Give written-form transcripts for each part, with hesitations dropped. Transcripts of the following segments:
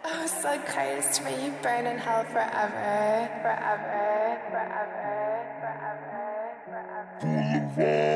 Oh, so close to me, you burn in hell forever, forever, forever, forever, forever.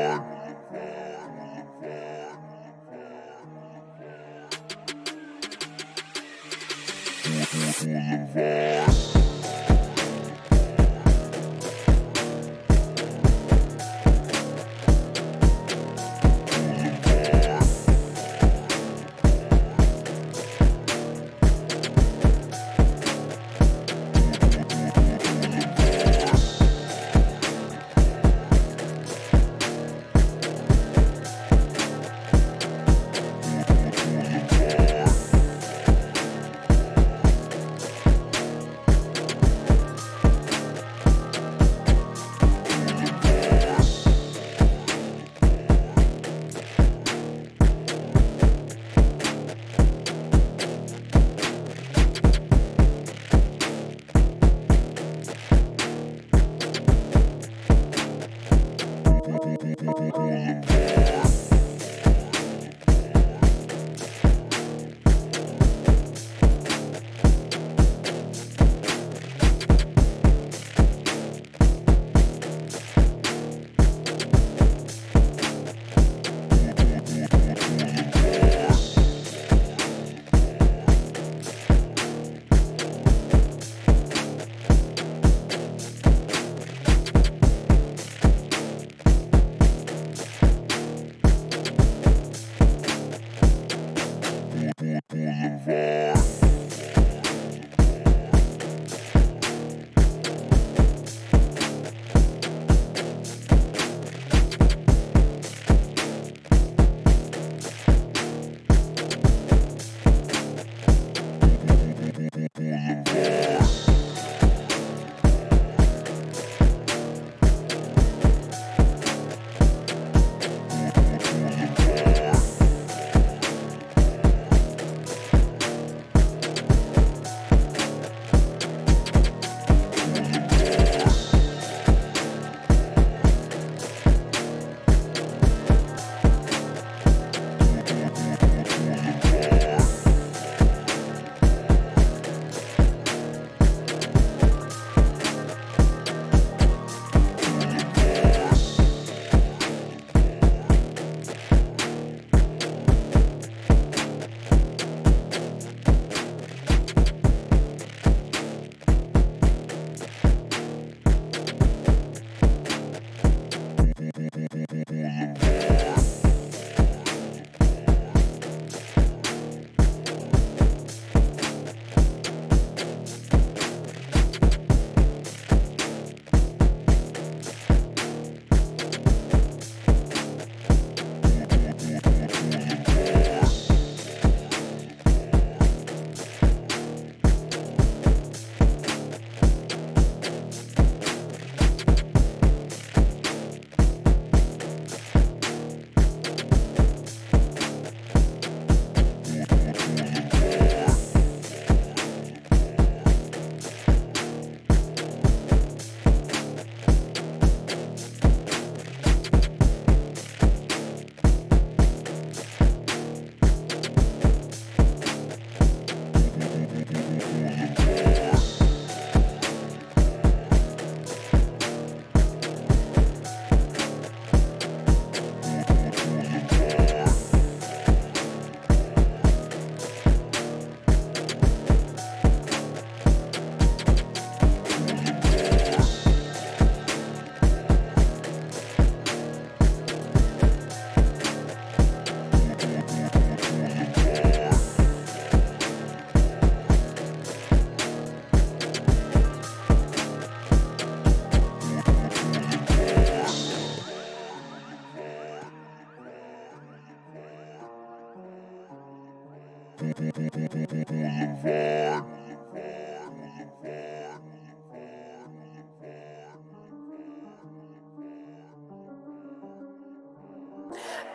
Boulevard.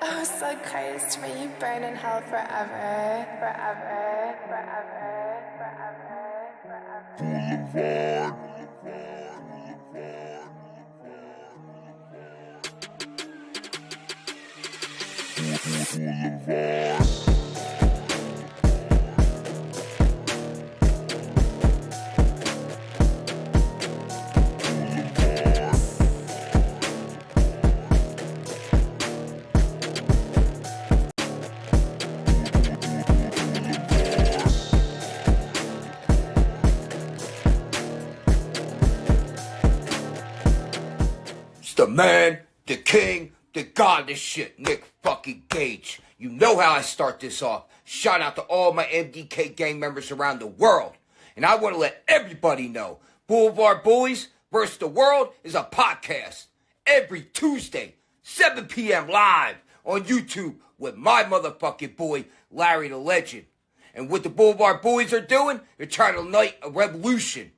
Oh, so close to me, you burn in hell forever, forever, forever, forever, forever. Boulevard. man, the king, the god, this shit, Nick fucking Gage. You know how I start this off. Shout out to all my MDK gang members around the world. And I want to let everybody know, Blvd Bullies versus the World is a podcast. Every Tuesday, 7 p.m. live on YouTube with my motherfucking boy, Larry the Legend. And what the Blvd Bullies are doing, they're trying to ignite a revolution.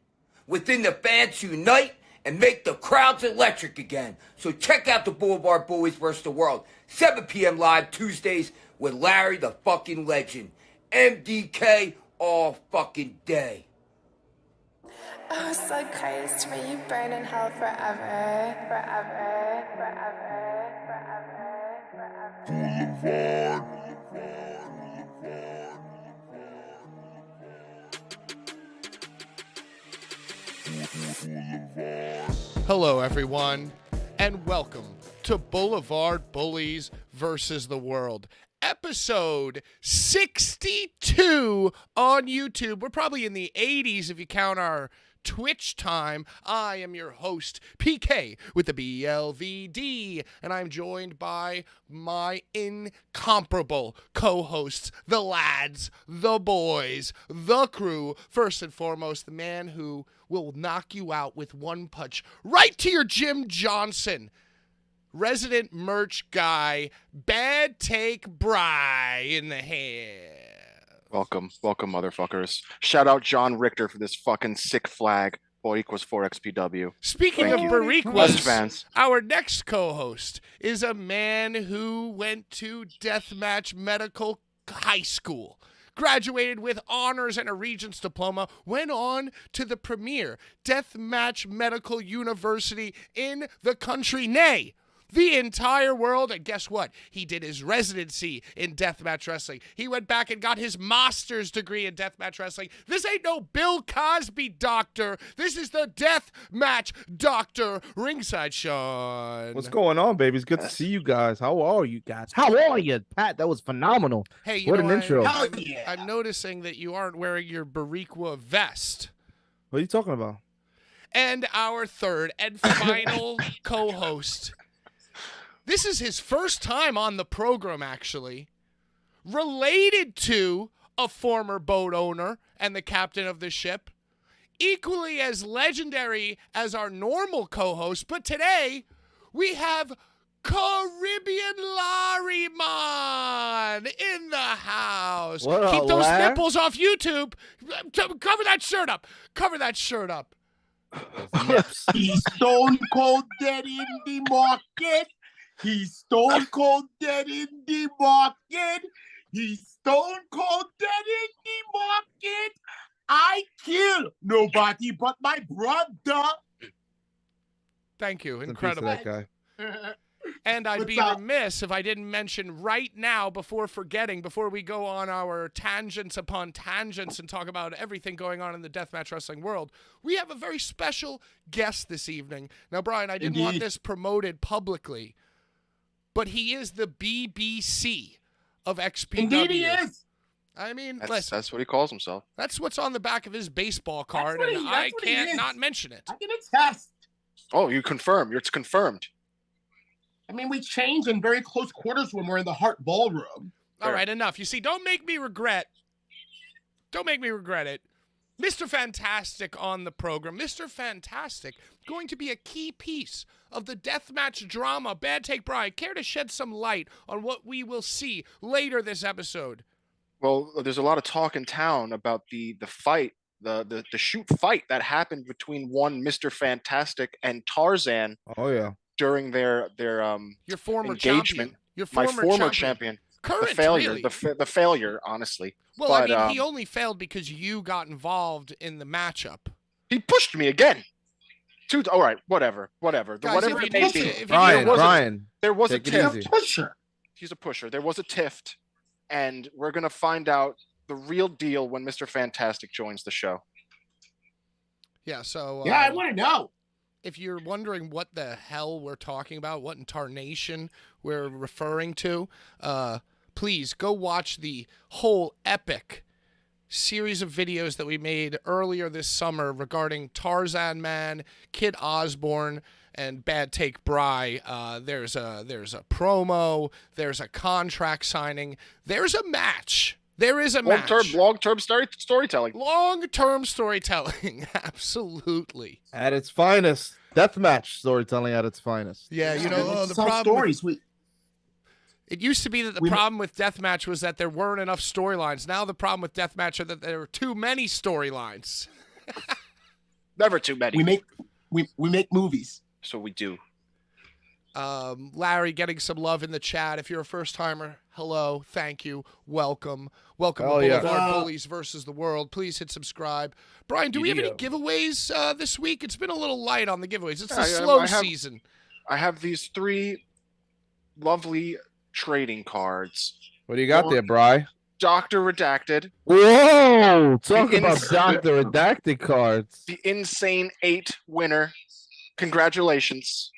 Within the fans unite and make the crowds electric again. So check out the Blvd Bullies vs. the World. 7 p.m. live Tuesdays with Larry the fucking Legend. MDK all fucking day. Oh, so Christ, may you burn in hell forever, forever, forever, forever, forever. Hello, everyone, and welcome to Blvd Bullies versus the World, episode 62 on YouTube. We're probably in the 80s if you count our Twitch time. I am your host, PK, with the BLVD, and I'm joined by my incomparable co-hosts, the lads, the boys, the crew. First and foremost, the man who will knock you out with one punch right to your Jim Johnson. Resident merch guy, Bad Take Bry in the hair. Welcome, motherfuckers. Shout out John Richter for this fucking sick flag. Boy equals 4 XPW. Speaking of Us Bariquas, fans. our next co-host is a man who went to Deathmatch Medical High School, graduated with honors and a Regents diploma, went on to the premier Deathmatch Medical University in the country, nay, the entire world. And guess what? He did his residency in deathmatch wrestling. He went back and got his master's degree in deathmatch wrestling. This ain't no Bill Cosby doctor. This is the deathmatch doctor. Ringside Sean. What's going on, baby? It's good to see you guys. How are you guys? How are you, Pat? That was phenomenal. Hey, what an intro. I'm noticing that you aren't wearing your Bariqua vest. What are you talking about? And our third and final co-host. This is his first time on the program, actually. Related to a former boat owner and the captain of the ship. Equally as legendary as our normal co-host. But today, we have Caribbean Larryman in the house. What up, Keep those lad? nipples off YouTube. Cover that shirt up. Cover that shirt up. He's stone cold dead in the market. He's stone cold dead in the market. He's stone cold dead in the market. I kill nobody but my brother. Thank you. Rest in peace to Incredible. that guy. And I'd What's be up? remiss if I didn't mention right now, before forgetting, before we go on our tangents upon tangents and talk about everything going on in the deathmatch wrestling world, we have a very special guest this evening. Now, Brian, I didn't want Indeed. this promoted publicly, but he is the BBC of XPW. Indeed he is. I mean, That's, listen, that's what he calls himself. that's what's on the back of his baseball card, what and he- I that's what he can't is. not mention it. I can attest. Oh, you confirm. It's confirmed. I mean, we change in very close quarters when we're in the Hart Ballroom. All right, enough. You see, don't make me regret it. Mr. Fantastic on the program. Mr. Fantastic going to be a key piece of the deathmatch drama. Bad Take Brian, care to shed some light on what we will see later this episode? Well, there's a lot of talk in town about the fight, the shoot fight that happened between one Mr. Fantastic and Tarzan Oh, yeah. during their Your former engagement. champion. Your My former, former champion. Current, The failure. really. The failure, honestly. Well, but, I mean, he only failed because you got involved in the matchup. he pushed me again. All right, whatever. Guys, Whatever if it you may need be. to- if you Brian, need to- Brian. There was a Take it tiff. easy. He's a pusher. He's a pusher. There was a tiff, and we're gonna find out the real deal when Mr. Fantastic joins the show. Yeah, so Yeah, I want to know. if you're wondering what the hell we're talking about, what in tarnation we're referring to, please go watch the whole epic series of videos that we made earlier this summer regarding Tarzan Man, Kid Osborne, and Bad Take Bry. There's a promo. There's a contract signing. There's a match. There is a match. Long-term storytelling. Long-term storytelling. Absolutely. At its finest. Deathmatch storytelling at its finest. Yeah, you know, the Tell problem. stories. It used to be that the problem with Deathmatch was that there weren't enough storylines. Now the problem with Deathmatch are that there are too many storylines. Never too many. We make movies. So we do. Larry getting some love in the chat. If you're a first timer, hello, thank you, welcome to Oh, yeah. Boulevard Bullies versus the World. Please hit subscribe. Brian, do we have any giveaways this week? It's been a little light on the giveaways. It's the slow season. I have these 3 lovely trading cards. What do you got there, Bri? Dr. Redacted. Whoa! Talk about Dr. Redacted cards. The Insane 8 winner. Congratulations,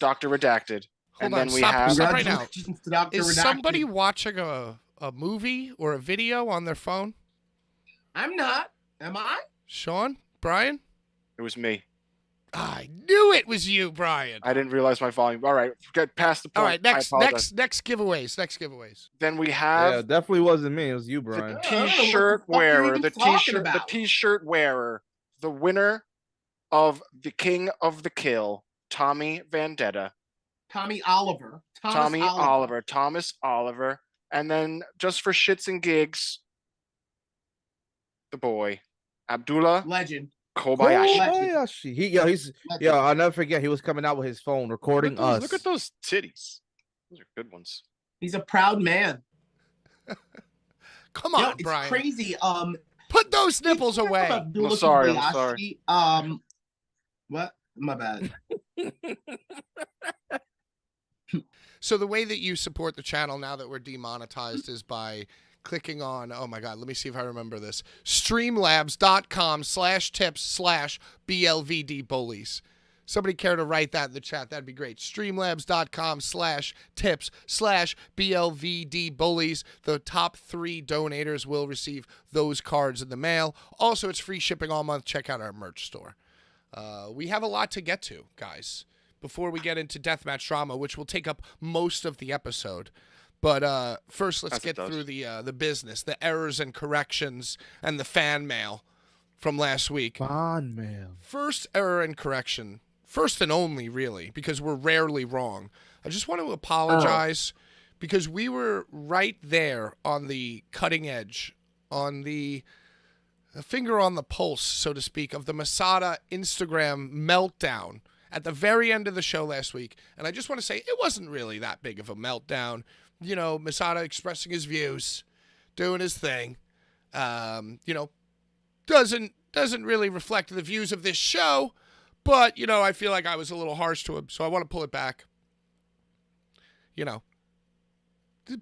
Dr. Redacted. Hold on, stop right now. Dr. Is Redacted. somebody watching a movie or a video on their phone? I'm not. Am I? Sean? Brian? It was me. I knew it was you, Brian. I didn't realize my volume. All right, get past the point. All right, next giveaways. Then we have Yeah, it definitely wasn't me. It was you, Brian. the T-shirt wearer, the T-shirt wearer, the winner of the King of the Kill, Tommy Vendetta. Tommy Oliver. Thomas Oliver. And then just for shits and gigs, the boy, Abdullah Legend. Kobayashi. I'll never forget. He was coming out with his phone, recording us. Look at those titties. Those are good ones. He's a proud man. Come on, it's Brian. Crazy. Put those nipples away. I'm sorry. What? My bad. So the way that you support the channel now that we're demonetized is by clicking on, oh my God, let me see if I remember this, streamlabs.com/tips/BLVD Bullies. Somebody care to write that in the chat? That'd be great. Streamlabs.com/tips/BLVD Bullies. The top 3 donators will receive those cards in the mail. Also, it's free shipping all month. Check out our merch store. We have a lot to get to, guys, before we get into Deathmatch Drama, which will take up most of the episode. But first, let's get through the business, the errors and corrections, and the fan mail from last week. Fan mail. First error and correction, first and only, really, because we're rarely wrong. I just want to apologize because we were right there on the cutting edge, on the finger on the pulse, so to speak, of the Masada Instagram meltdown at the very end of the show last week. And I just want to say it wasn't really that big of a meltdown. You know, Masada expressing his views, doing his thing, you know, doesn't really reflect the views of this show, but, you know, I feel like I was a little harsh to him, so I want to pull it back. You know,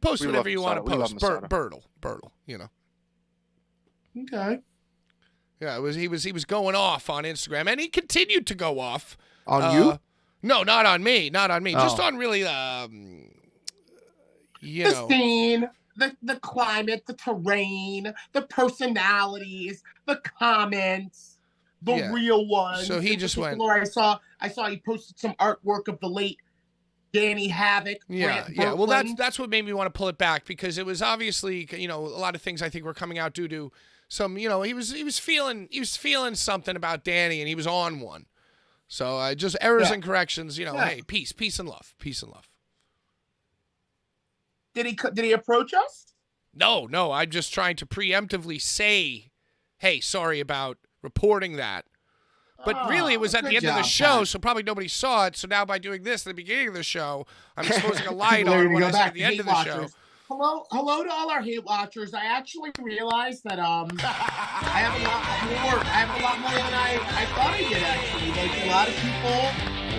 post whatever you want to post. Bertle, you know. Okay. Yeah, he was going off on Instagram, and he continued to go off. On you? No, not on me. Just on really, you know, scene, the climate, the terrain, the personalities, the comments, the real ones. So he just went. I saw he posted some artwork of the late Danny Havoc. Yeah. Well, that's what made me want to pull it back, because it was obviously, you know, a lot of things I think were coming out due to some, you know, he was feeling something about Danny, and he was on one. So just errors and corrections, you know. Hey, peace and love. Did he approach us? No. I'm just trying to preemptively say, hey, sorry about reporting that. But really, it was at the end of the show, so probably nobody saw it. So now by doing this at the beginning of the show, I'm exposing a light on what I said at the end of the show. Hello to all our hate watchers. I actually realized that I have a lot more than I thought I did, actually. Like, a lot of people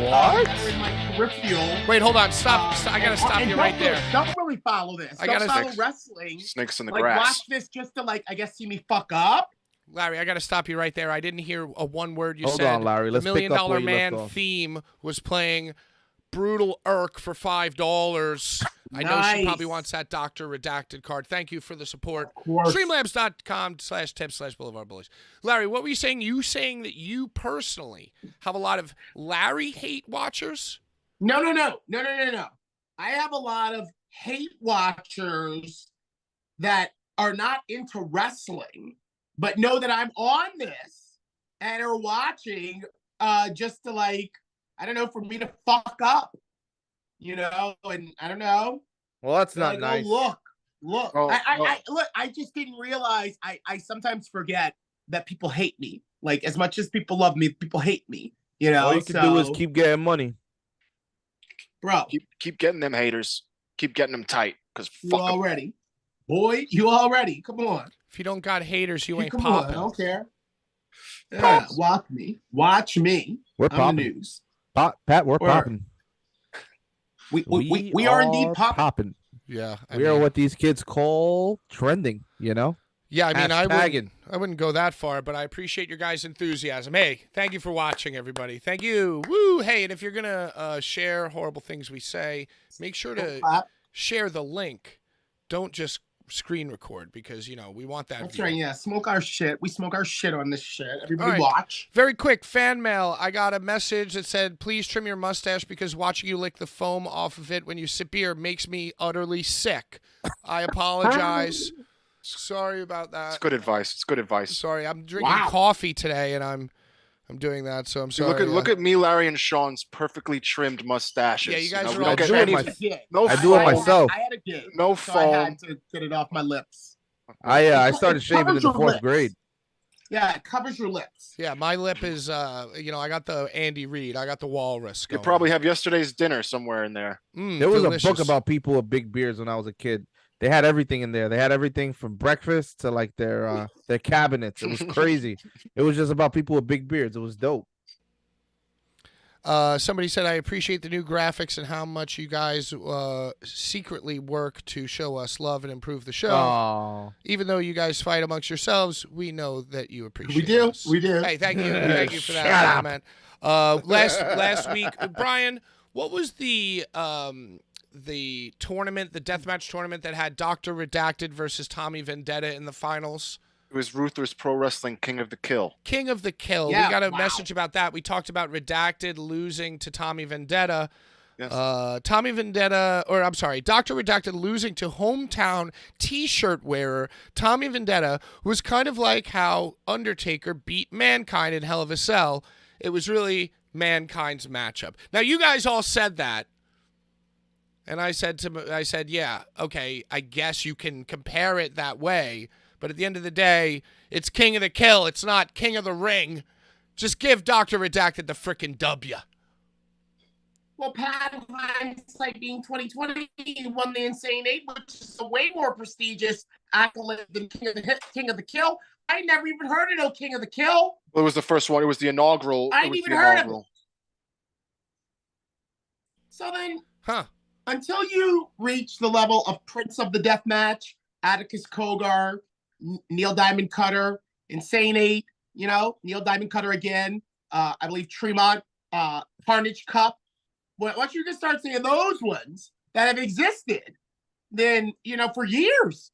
that are in my peripheral. Wait, hold on. Stop. I gotta stop you right there. Don't really follow this. Don't follow wrestling. Snakes in the grass. Watch this just to, like, I guess, see me fuck up. Larry, I got to stop you right there. I didn't hear a one word you said. Hold on, Larry. Let's the $1 Million Man theme was playing Brutal Irk for $5. I know she probably Nice. wants that Dr. Redacted card. Thank you for the support. Of course. Streamlabs.com/tips/Blvd Bullies. Larry, what were you saying? You saying that you personally have a lot of Larry hate watchers? No. I have a lot of hate watchers that are not into wrestling, but know that I'm on this and are watching just to like, I don't know, for me to fuck up, you know, and I don't know. Well, that's not Like, nice. oh, look. Oh, Look, I just didn't realize I sometimes forget that people hate me. Like, as much as people love me, people hate me. You know, All you can do is keep getting money. bro. keep getting them haters. Keep getting them tight. Because You fuck 'em. already, boy. You already. Come on. If you don't got haters, you ain't Come on. I popping. don't care. Yeah, watch me. Watch me. We're on popping. the news. Pat, we're Word. popping. We are indeed popping. Yeah. We are what these kids call trending, you know? Yeah, I mean, Hashtagging. I wouldn't go that far, but I appreciate your guys' enthusiasm. Hey, thank you for watching, everybody. Thank you. Woo! Hey, and if you're going to share horrible things we say, make sure to Clap. share the link. Don't just screen record because, you know, we want that That's view. right. Yeah, smoke our shit. We smoke our shit on this shit. Everybody All right. watch. Very quick, fan mail. I got a message that said, please trim your mustache because watching you lick the foam off of it when you sip beer makes me utterly sick. I apologize. Sorry about that. It's good advice. It's good advice. Sorry, I'm drinking Wow. coffee today, and I'm doing that, so I'm sorry. Look at me, Larry, and Sean's perfectly trimmed mustaches. Yeah, you guys know, are we all don't get doing any- my- no I do it foam. myself. I had a gig. No So I had foam. to get it off my lips. I started It shaving in covers the your 4th lips. grade. Yeah, it covers your lips. Yeah, my lip is, you know, I got the Andy Reid. I got the walrus You going. probably have yesterday's dinner somewhere in there. There was delicious. a book about people with big beards when I was a kid. They had everything in there. They had everything from breakfast to like their cabinets. It was crazy. It was just about people with big beards. It was dope. Somebody said, I appreciate the new graphics and how much you guys secretly work to show us love and improve the show. Oh, Even though you guys fight amongst yourselves, we know that you appreciate We do. us. We do. Hey, thank you. Thank you for that Shut up. comment. Last week, Brian, what was the tournament, the deathmatch tournament that had Dr. Redacted versus Tommy Vendetta in the finals? It was Ruthless Pro Wrestling King of the Kill. King of the Kill. Yeah, We got a wow. message about that. We talked about Redacted losing to Tommy Vendetta. Yes. Dr. Redacted losing to hometown T-shirt wearer Tommy Vendetta, who was kind of like how Undertaker beat Mankind in Hell of a Cell. It was really Mankind's matchup. Now, you guys all said that. And I said, yeah, okay, I guess you can compare it that way. But at the end of the day, it's King of the Kill. It's not King of the Ring. Just give Dr. Redacted the frickin' W. Well, Pat, hindsight being 2020, he won the Insane Eight, which is a way more prestigious accolade than King of the Kill. I never even heard of no King of the Kill. Well, it was the first one. It was the inaugural. I it ain't was even the heard of inaugural. So then, Huh. until you reach the level of Prince of the Deathmatch, Atticus Kogar, Neil Diamond Cutter, Insane Eight, you know, Neil Diamond Cutter again, I believe Tremont, Carnage Cup. Once you can start seeing those ones that have existed, then, you know, for years,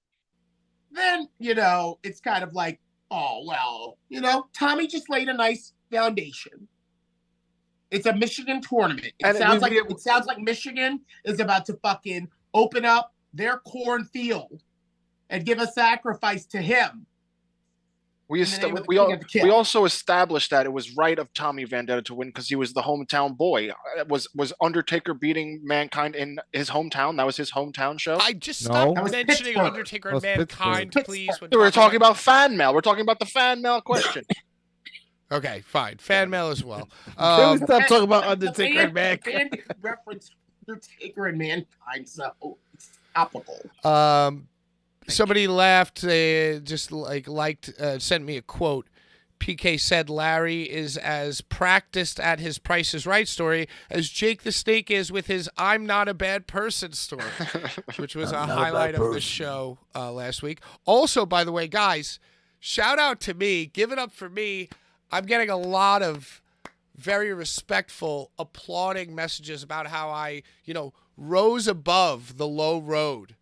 then, you know, it's kind of like, oh, well, you know, Tommy just laid a nice foundation. It's a Michigan tournament. It sounds like Michigan is about to fucking open up their cornfield and give a sacrifice to him. We also established that it was right of Tommy Vendetta to win because he was the hometown boy. Was Undertaker beating Mankind in his hometown? That was his hometown show. I just No. stopped That was mentioning Pittsburgh. Undertaker That and was Mankind, Pittsburgh. please. When We're talking about fan mail. We're talking about the fan mail question. Okay, fine. Fan mail as well. Can we stop talking about Undertaker and The Mankind? band reference Undertaker and Mankind, so it's topical. Somebody laughed, sent me a quote. PK said Larry is as practiced at his Price is Right story as Jake the Snake is with his I'm not a bad person story, which was a highlight of the show last week. Also, by the way, guys, shout out to me. Give it up for me. I'm getting a lot of very respectful, applauding messages about how I, rose above the low road,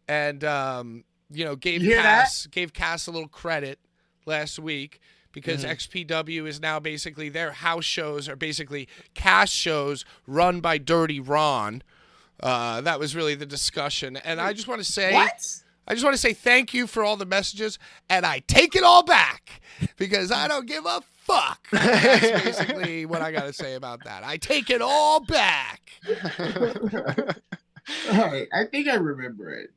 and gave You hear Cass a little credit last week because XPW is now basically their house shows are basically Cass shows run by Dirty Ron. That was really the discussion, and I just want to say What? I just want to say thank you for all the messages, and I take it all back because I don't give a fuck. That's basically what I got to say about that. I take it all back. Hey, I think I remember it.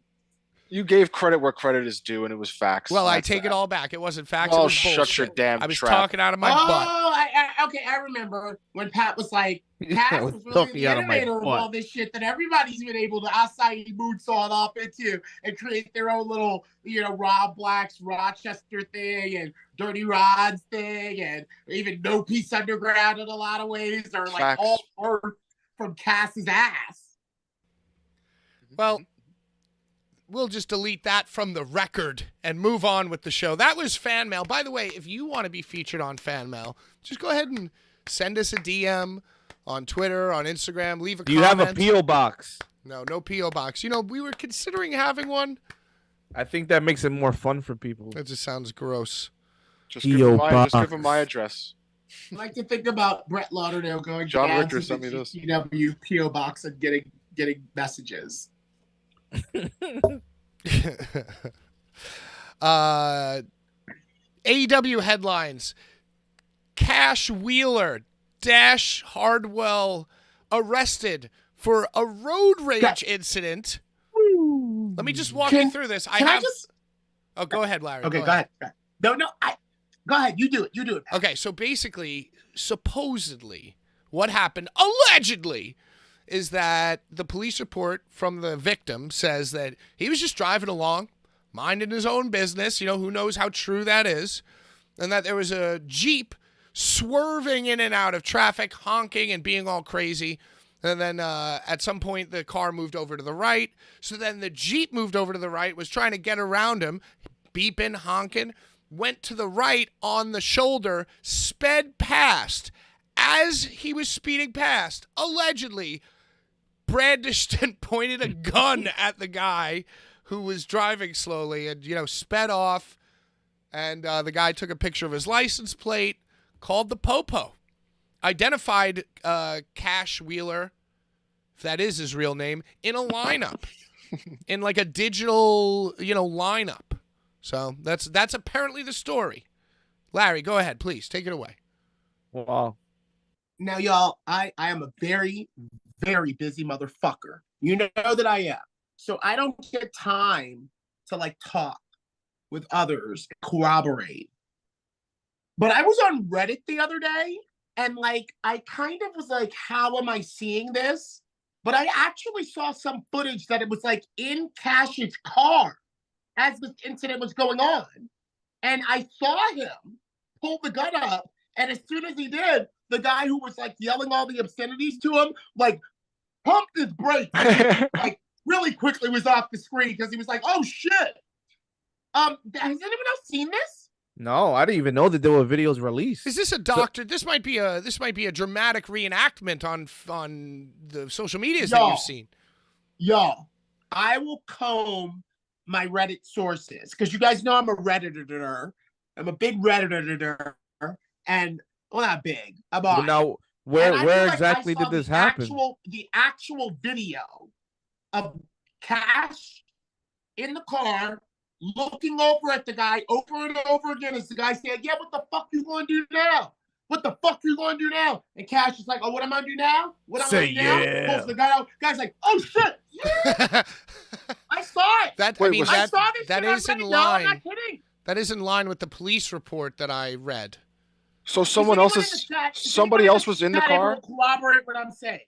You gave credit where credit is due, and it was facts. Well, I take it all back. It wasn't facts. Oh, it was shut bullshit. your damn I was trap. talking out of my butt. Okay, I remember when Pat was like, Cass was was really talking the out of my innovator of butt. all this shit that everybody's been able to acai moonsault off into and create their own little, Rob Black's Rochester thing and Dirty Rod's thing and even No Peace Underground in a lot of ways are like Facts. all birthed from Cass's ass. Well, we'll just delete that from the record and move on with the show. That was fan mail. By the way, if you want to be featured on fan mail, just go ahead and send us a DM on Twitter, on Instagram. Leave a Do you comment. have a P.O. box? No P.O. box. We were considering having one. I think that makes it more fun for people. That just sounds gross. Just give him my address. I like to think about Brett Lauderdale going John down Richter to sent the me this. GCW PO box and getting messages. AEW headlines. Cash Wheeler, Dash Hardwell arrested for a road rage incident. Let me just walk you through this. Oh, go ahead, Larry. Okay, go ahead. No, go ahead. You do it. Pat. Okay, so basically, supposedly, what happened, allegedly, is that the police report from the victim says that he was just driving along, minding his own business. Who knows how true that is. And that there was a Jeep swerving in and out of traffic, honking and being all crazy. And then at some point, the car moved over to the right. So then the Jeep moved over to the right, was trying to get around him, beeping, honking, went to the right on the shoulder, sped past. As he was speeding past, allegedly, brandished and pointed a gun at the guy who was driving slowly and, sped off. And the guy took a picture of his license plate, called the Popo, identified Cash Wheeler, if that is his real name, in a lineup, in like a digital, lineup. So that's apparently the story. Larry, go ahead, please. Take it away. Wow. Now, y'all, I am a very, very busy motherfucker. You know that I am. So I don't get time to talk with others and corroborate. But I was on Reddit the other day and I kind of was like, how am I seeing this? But I actually saw some footage that it was in Cash's car as this incident was going on. And I saw him pull the gun up. And as soon as he did, the guy who was yelling all the obscenities to him, pumped his brakes, really quickly was off the screen because he was like, oh shit. Has anyone else seen this? No, I didn't even know that there were videos released. Is this a doctor? This might be a dramatic reenactment on the social medias that you've seen. Y'all, I will comb my Reddit sources because you guys know I'm a Redditor. I'm a big Redditor, and not big. I'm on. Now, where exactly did this happen? The actual video of Cash in the car looking over at the guy over and over again as the guy said, yeah, what the fuck you gonna do now? What the fuck you gonna do now? And Cash is like, oh, what am I gonna do now? What am I gonna do now? Pulls the guy out. Guy's like, oh shit, yeah. I saw it. I saw this. That is in line. No, I'm not kidding. That is in line with the police report that I read. So somebody else was in the car? Corroborate what I'm saying.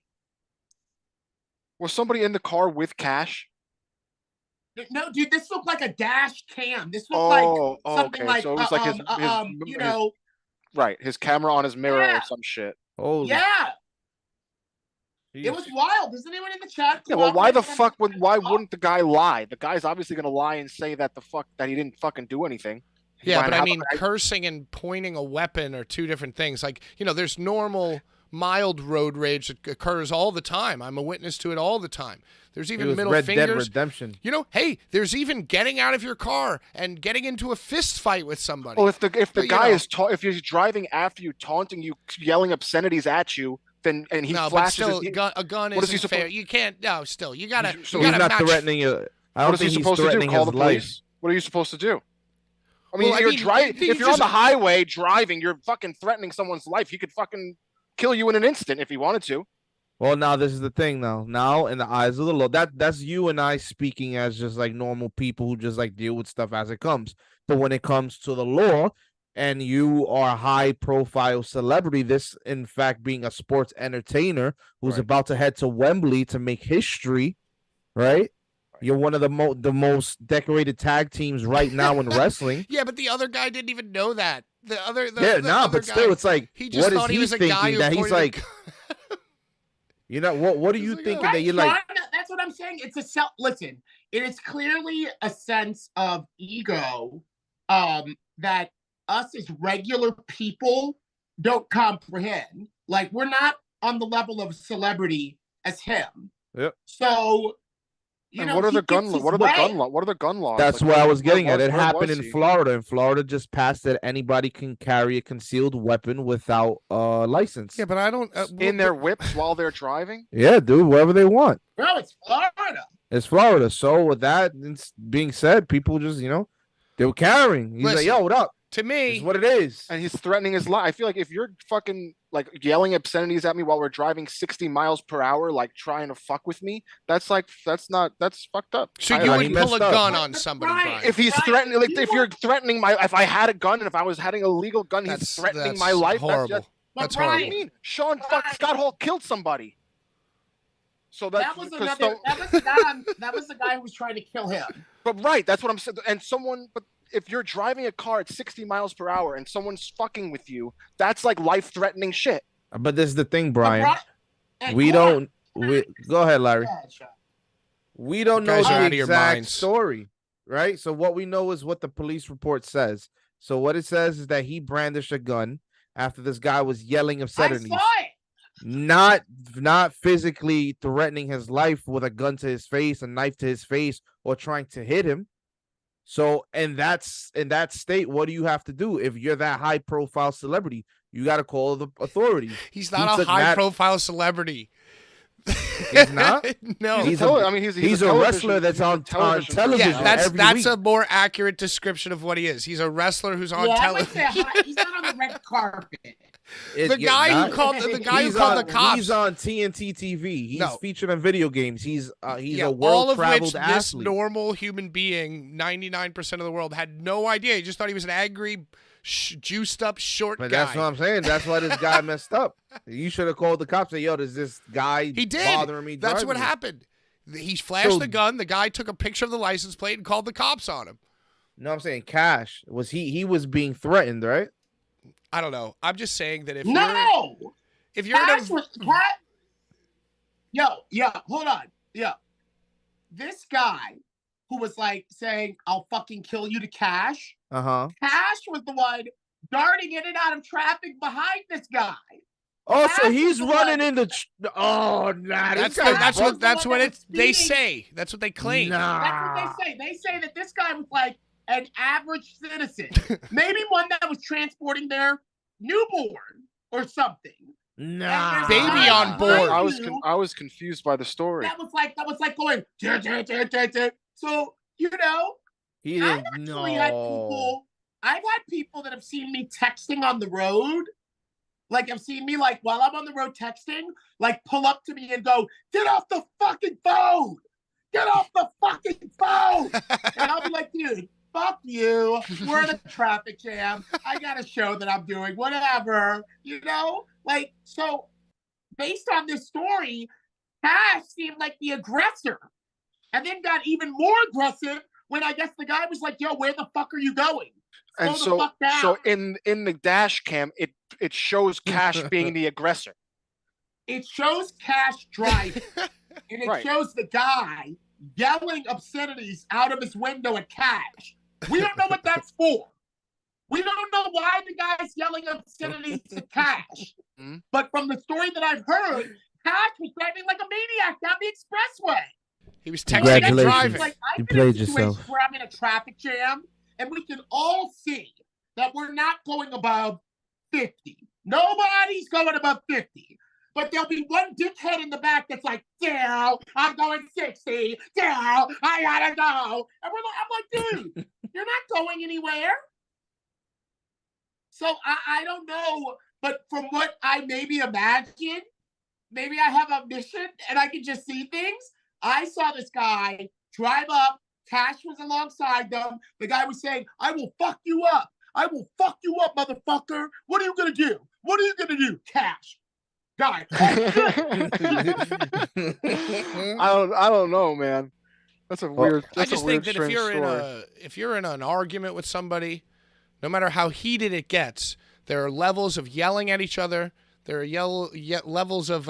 Was somebody in the car with Cash? No, dude, this looked like a dash cam. This looked something okay. So it was his right, his camera on his mirror or some shit. Oh yeah. It was wild. Is anyone in the chat? Yeah, well, why the fuck why wouldn't the guy lie? The guy's obviously gonna lie and say that he didn't fucking do anything. Yeah, but I mean, cursing and pointing a weapon are two different things. There's normal mild road rage that occurs all the time. I'm a witness to it all the time. There's even middle Red fingers. Dead Redemption. You know, hey, there's even getting out of your car and getting into a fist fight with somebody. Well, if the guy is if he's driving after you, taunting you, yelling obscenities at you, then and he flashes but still, a gun isn't fair. You can't. No, still, you gotta. So he's not threatening you. I don't think he's threatening his life. What are you supposed to do? I mean, Well, if you're on the highway driving, you're fucking threatening someone's life. He could fucking kill you in an instant if he wanted to. Well, now this is the thing. Now in the eyes of the law, that's you and I speaking as just like normal people who just like deal with stuff as it comes. But when it comes to the law, and you are a high-profile celebrity, this in fact being a sports entertainer who's about to head to Wembley to make history, right? You're one of the most decorated tag teams right now in wrestling. Yeah, but the other guy didn't even know that. But still, it's like, he just thought he was a guy who he's like, you know, what are you thinking that you're like? That's what I'm saying. It's a listen. It is clearly a sense of ego, that us as regular people don't comprehend. Like, we're not on the level of celebrity as him. Yep. So. What are the gun laws? That's what I was getting at. It happened in Florida. And Florida just passed that anybody can carry a concealed weapon without a license. Yeah, but I don't in their whips while they're driving. Yeah, dude, wherever they want. Bro, it's Florida. It's Florida. So with that being said, people just they were carrying. He's like, yo, what up? To me, this is what it is. And he's threatening his life. I feel like if you're fucking like yelling obscenities at me while we're driving 60 miles per hour, like trying to fuck with me, that's fucked up. So you would pull a gun on somebody, Brian. If he's threatening, like if you're threatening if I had a gun and if I was having a legal gun, he's threatening my life. Horrible. That's horrible. What do you mean? Scott Hall killed somebody. So that was the guy who was trying to kill him. But that's what I'm saying. And if you're driving a car at 60 miles per hour and someone's fucking with you, that's like life-threatening shit. But this is the thing, Brian. Go ahead, Larry. We don't know the exact story, right? So what we know is what the police report says. So what it says is that he brandished a gun after this guy was yelling obscenities. I saw it. Not physically threatening his life with a gun to his face, a knife to his face, or trying to hit him. So, in that state, what do you have to do? If you're that high profile celebrity, you got to call the authorities. He's not a high profile celebrity. He's not? No. He's a wrestler that's on television. Yeah, that's a more accurate description of what he is. He's a wrestler who's on television. He's not on the red carpet. The guy who called the cops. He's on TNT TV. He's featured on video games. He's a world-traveled all of which athlete. This normal human being, 99% of the world, had no idea. He just thought he was an angry, juiced-up, short guy. That's what I'm saying. That's why this guy messed up. You should have called the cops and said, yo, does this guy bothering me? That's what happened. He flashed the gun. The guy took a picture of the license plate and called the cops on him. No, I'm saying Cash. He was being threatened, right? I don't know. I'm just saying that if you're hold on. Yo. This guy who was like saying, I'll fucking kill you to Cash. Uh-huh. Cash was the one darting in and out of traffic behind this guy. Oh, so he's running into. That's what they say. That's what they claim. Nah. That's what they say. They say that this guy was like an average citizen, maybe one that was transporting their newborn or something. Nah, baby on board. I was confused by the story. That was like going. So he didn't know. I've had people that have seen me texting on the road. Like, have seen me, like, while I'm on the road texting, like, pull up to me and go, get off the fucking phone! Get off the fucking phone! And I'll be like, dude, fuck you. We're in a traffic jam. I got a show that I'm doing, whatever. Like, so, based on this story, Cash seemed like the aggressor. And then got even more aggressive when I guess the guy was like, yo, where the fuck are you going? And so in the dash cam, it shows Cash being the aggressor. It shows Cash driving, and it shows the guy yelling obscenities out of his window at Cash. We don't know what that's for. We don't know why the guy's yelling obscenities to Cash. But from the story that I've heard, Cash was driving like a maniac down the expressway. He was texting and driving. Like, You I've been in played a situation yourself. where I'm in a traffic jam, and we can all see that we're not going above 50. Nobody's going above 50. But there'll be one dickhead in the back that's like, Daryl, I'm going 60. Daryl, I gotta go. And I'm like, dude, you're not going anywhere. So I don't know, but from what I maybe imagine, maybe I have a mission and I can just see things. I saw this guy drive up. Cash was alongside them. The guy was saying, I will fuck you up. I will fuck you up, motherfucker. What are you going to do? What are you going to do, Cash? Guy. I don't know, man. That's a weird. I just think that if you're in an argument with somebody, no matter how heated it gets, there are levels of yelling at each other. There are levels of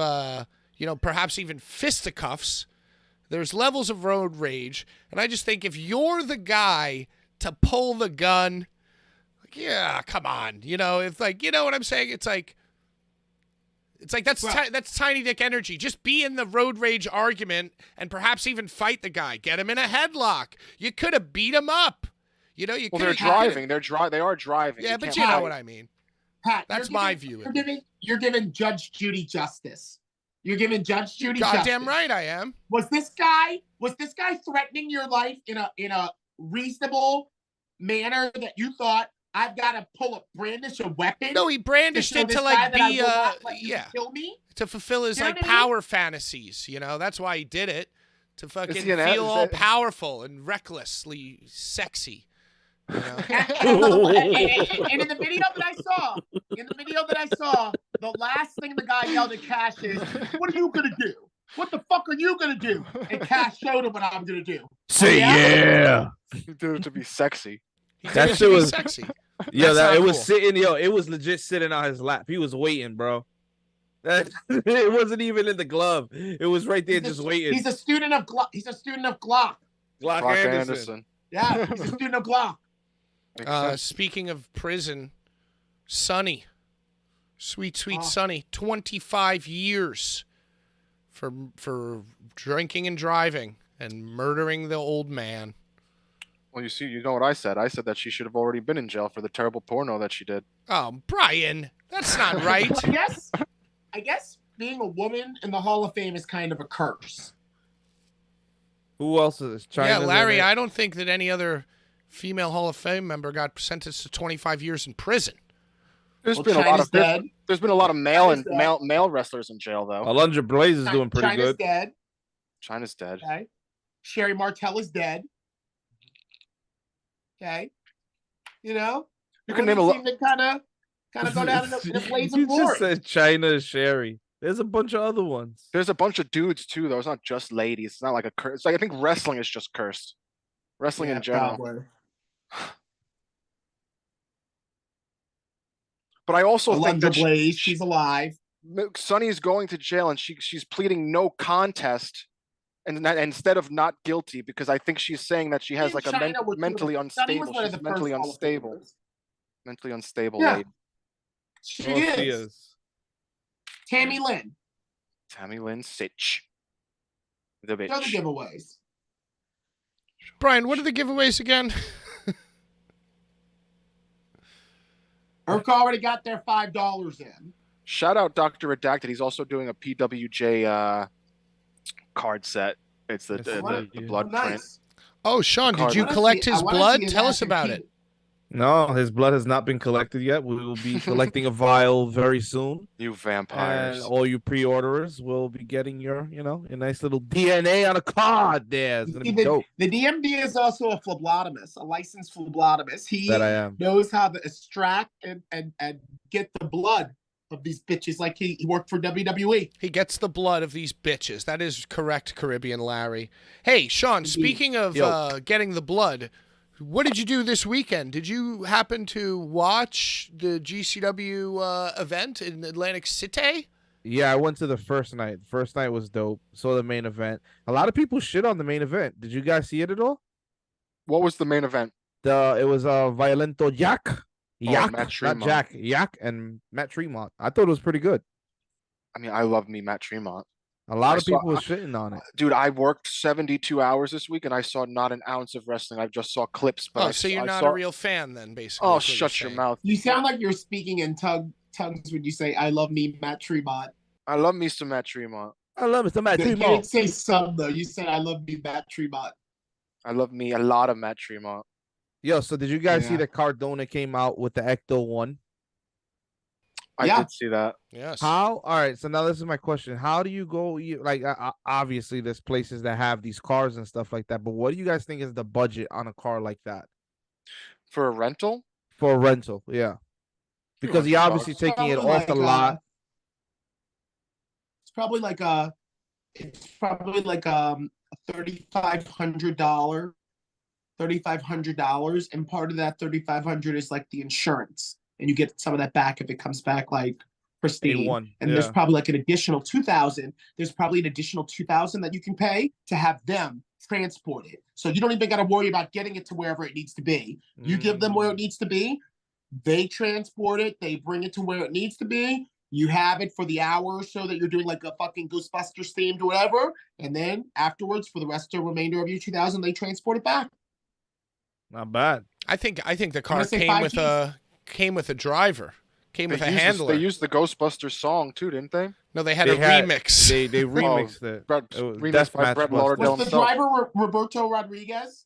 perhaps even fisticuffs. There's levels of road rage, and I just think if you're the guy to pull the gun, yeah, come on, it's like, you know what I'm saying? It's like that's tiny dick energy. Just be in the road rage argument and perhaps even fight the guy. Get him in a headlock. You could have beat him up. Well, they're driving. They are driving. Yeah, but you know what I mean. Pat, that's my view. You're giving Judge Judy justice. You're giving Judge Judy justice. Goddamn right I am. Was this guy threatening your life in a reasonable manner that you thought, I've got to brandish a weapon? No, he brandished it to like be kill me? To fulfill his power fantasies, That's why he did it. To fucking feel all powerful and recklessly sexy. And in the video that I saw, the last thing the guy yelled at Cash is, what are you gonna do? What the fuck are you gonna do? And Cash showed him what I'm gonna do. Say yeah. He did it to be sexy. That shit was sexy. Yeah, it was sitting. It was legit sitting on his lap. He was waiting, bro. It wasn't even in the glove. It was right there, just waiting. He's a student of Glock. Glock Anderson. Yeah, he's a student of Glock. Speaking of prison, Sonny, sweet Sonny, 25 years for drinking and driving and murdering the old man. Well, you know what I said? I said that she should have already been in jail for the terrible porno that she did. Oh, Brian, that's not right. I guess being a woman in the Hall of Fame is kind of a curse. Who else is China? Yeah, Larry, I don't think that any other female Hall of Fame member got sentenced to 25 years in prison. There's been a lot of male wrestlers in jail though. Alundra Blaze is doing pretty good. China's dead. Okay. Sherry Martel is dead. Okay. You can name a lot. Kind of go down in a blaze of glory. You just said China Sherry. There's a bunch of other ones. There's a bunch of dudes too, though. It's not just ladies. It's not like a curse. It's like, I think wrestling is just cursed. Wrestling in general. Probably. But I also think that Blaze, she's alive. Sonny's going to jail, and she's pleading no contest, and instead of not guilty, because I think she's saying that she has like a mentally unstable. She's mentally unstable. Mentally unstable lady. She is. Tammy Lynn. Tammy Lynn Sitch. The bitch. Show the giveaways. Brian, what are the giveaways again? Urk already got their $5 in. Shout out Dr. Redacted. He's also doing a PWJ card set. It's the blood print. Oh, Sean, did you collect his blood? Tell us about it. No, his blood has not been collected yet. We will be collecting a vial very soon. You vampires. And all you pre-orderers will be getting your, a nice little DNA on a card there. It's going to be dope. The DMD is also a phlebotomist, a licensed phlebotomist. He knows how to extract and get the blood of these bitches like he worked for WWE. He gets the blood of these bitches. That is correct, Caribbean Larry. Hey, Sean, speaking of getting the blood, what did you do this weekend? Did you happen to watch the GCW event in Atlantic City? Yeah, I went to the first night. First night was dope. Saw the main event. A lot of people shit on the main event. Did you guys see it at all? What was the main event? It was Violento Jack Yak, Matt not Tremont. Jack. Yak and Matt Tremont. I thought it was pretty good. I mean, I love me Matt Tremont. A lot of people were shitting on it. Dude, I worked 72 hours this week and I saw not an ounce of wrestling. I just saw clips. But so you're not a real fan then, basically. Oh, shut your mouth. You sound like you're speaking in tongues when you say, I love me Matt Tremont. I love me some Matt Tremont. I love Mr. Matt Tremont. You didn't say some, though. You said, I love me Matt Tremont. I love me a lot of Matt Tremont. Yo, so did you guys see that Cardona came out with the Ecto 1? I did see that. Yes. How? All right. So now this is my question. How do you go? Obviously, there's places that have these cars and stuff like that. But what do you guys think is the budget on a car like that? For a rental? For a rental, yeah. Because he obviously taking it off the lot. It's probably like a $3,500, and part of that $3,500 is like the insurance, and you get some of that back if it comes back like pristine. And there's probably like an additional $2,000. There's probably an additional $2,000 that you can pay to have them transport it. So you don't even got to worry about getting it to wherever it needs to be. You give them where it needs to be. They transport it. They bring it to where it needs to be. You have it for the hour or so that you're doing like a fucking Ghostbusters themed or whatever. And then afterwards, for the rest of the remainder of your 2,000, they transport it back. Not bad. I think the car came with a driver. Came with a handler. They used the Ghostbusters song too, didn't they? No, they had a remix. They remixed it. Remixed by Brett Lauderdale. Was the driver Roberto Rodriguez?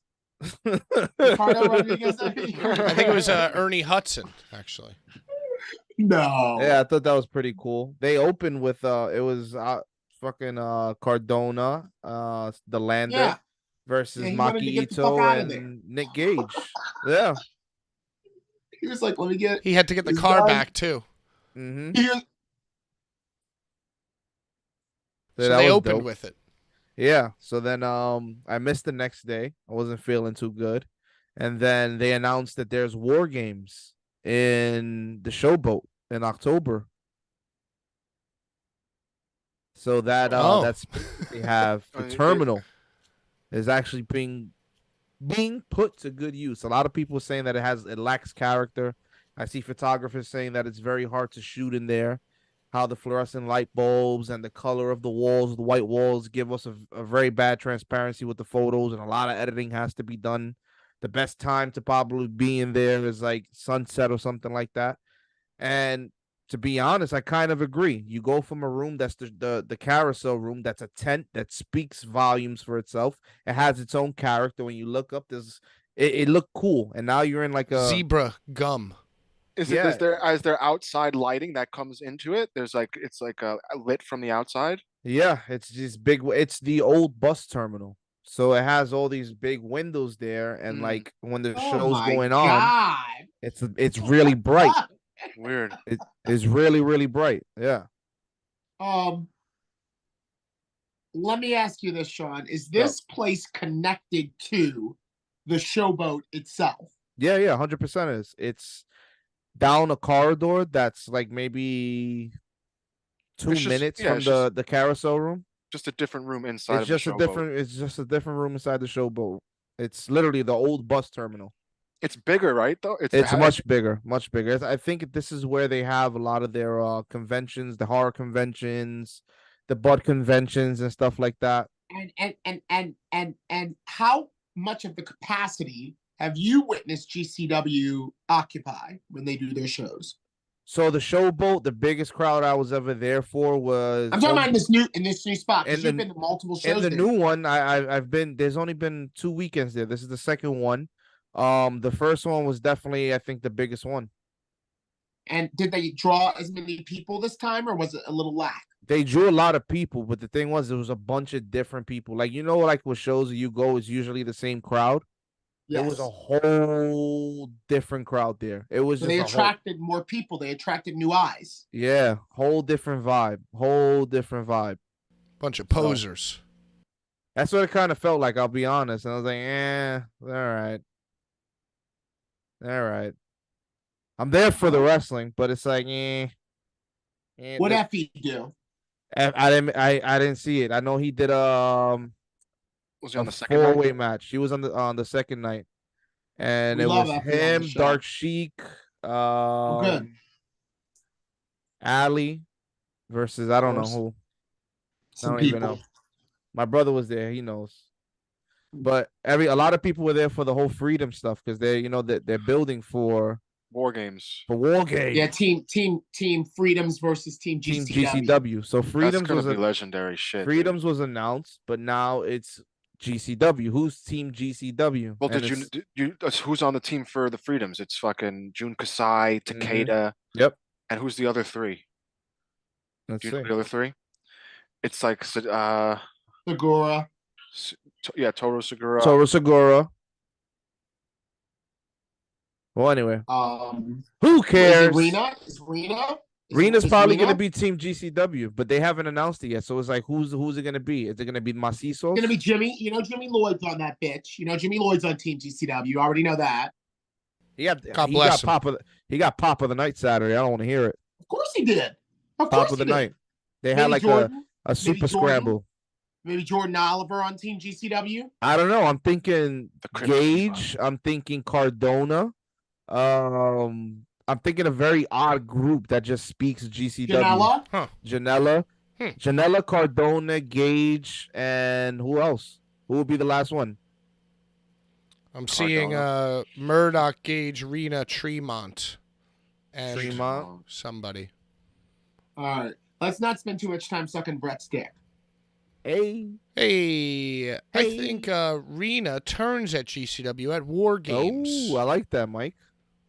Ricardo Rodriguez? I think it was Ernie Hudson, actually. No. Yeah, I thought that was pretty cool. They opened with it was fucking Cardona, the Lander versus Maki Ito and Nick Gage. Yeah. He was like, let me get. He had to get the car back too. Mm-hmm. So they opened with it. Yeah. So then I missed the next day. I wasn't feeling too good. And then they announced that there's War Games in the Showboat in October. So that that's they have the terminal is actually being put to good use. A lot of people are saying that it lacks character. I see photographers saying that it's very hard to shoot in there. How the fluorescent light bulbs and the color of the walls, the white walls, give us a very bad transparency with the photos, and a lot of editing has to be done. The best time to probably be in there is like sunset or something like that. And to be honest, I kind of agree. You go from a room that's the carousel room, that's a tent that speaks volumes for itself. It has its own character. When you look up, it looked cool. And now you're in like a zebra gum. Is there outside lighting that comes into it? It's like a lit from the outside. Yeah, it's just big. It's the old bus terminal, so it has all these big windows there, and like when the show's going on, it's really bright. Weird. It is really bright. Yeah. Let me ask you this, Sean. Is this place connected to the Showboat itself? Yeah, 100% is. It's down a corridor that's like maybe 2 minutes from the carousel room. Just a different room inside. It's just a different room inside the Showboat. It's literally the old bus terminal. It's bigger, right? Though it's much bigger. I think this is where they have a lot of their conventions, the horror conventions, the butt conventions, and stuff like that. And how much of the capacity have you witnessed GCW occupy when they do their shows? So the Showboat, the biggest crowd I was ever there for was. I'm talking about in this new spot. Because you've been to multiple shows. And the new one, I've been. There's only been 2 weekends there. This is the second one. The first one was definitely, I think, the biggest one. And did they draw as many people this time, or was it a little lack? They drew a lot of people, but the thing was, there was a bunch of different people. Like, like with shows that you go, is usually the same crowd. Yes. It was a whole different crowd there. It was. So they attracted more people. They attracted new eyes. Yeah, whole different vibe. Bunch of posers. That's what it kind of felt like. I'll be honest. And I was like, all right. I'm there for the wrestling, but it's like, What Effie do? I didn't see it. I know he did was he on the second 4-way match. He was on the second night, and it was him, Dark Sheik, Good. Ali versus I don't know who. I don't even know. My brother was there. He knows. But a lot of people were there for the whole freedom stuff because they're building for War games. war games. Yeah, team Freedoms versus Team Team GCW. GCW. So That's Freedoms gonna was be legendary shit. Freedoms Dude. was announced, but now it's GCW. Who's Team GCW? Well, who's on the team for the Freedoms? It's fucking Jun Kasai, Takeda. Yep. And who's the other three? Let's Do you know see. the other three? It's like Segura. Toru Segura. Toru Segura. Well, anyway. Who cares? Is Rena? Rena's probably going to be Team GCW, but they haven't announced it yet. So it's like, who's it going to be? Is it going to be Macizos? It's going to be Jimmy. You know, Jimmy Lloyd's on that bitch. You know, Jimmy Lloyd's on Team GCW. You already know that. He got pop of the night Saturday. I don't want to hear it. Of course he did. Pop of the night. They had like Jordan, a super scramble. Maybe Jordan Oliver on Team GCW. I don't know. I'm thinking Gage. I'm thinking Cardona. I'm thinking a very odd group that just speaks GCW. Janela. Huh. Janela. Janela, Cardona, Gage, and who else? Who will be the last one? I'm seeing Murdoch, Gage, Rena, Tremont, and somebody. All right. Let's not spend too much time sucking Brett's dick. Hey. I think Rena turns at GCW at War Games. Oh, I like that, Mike.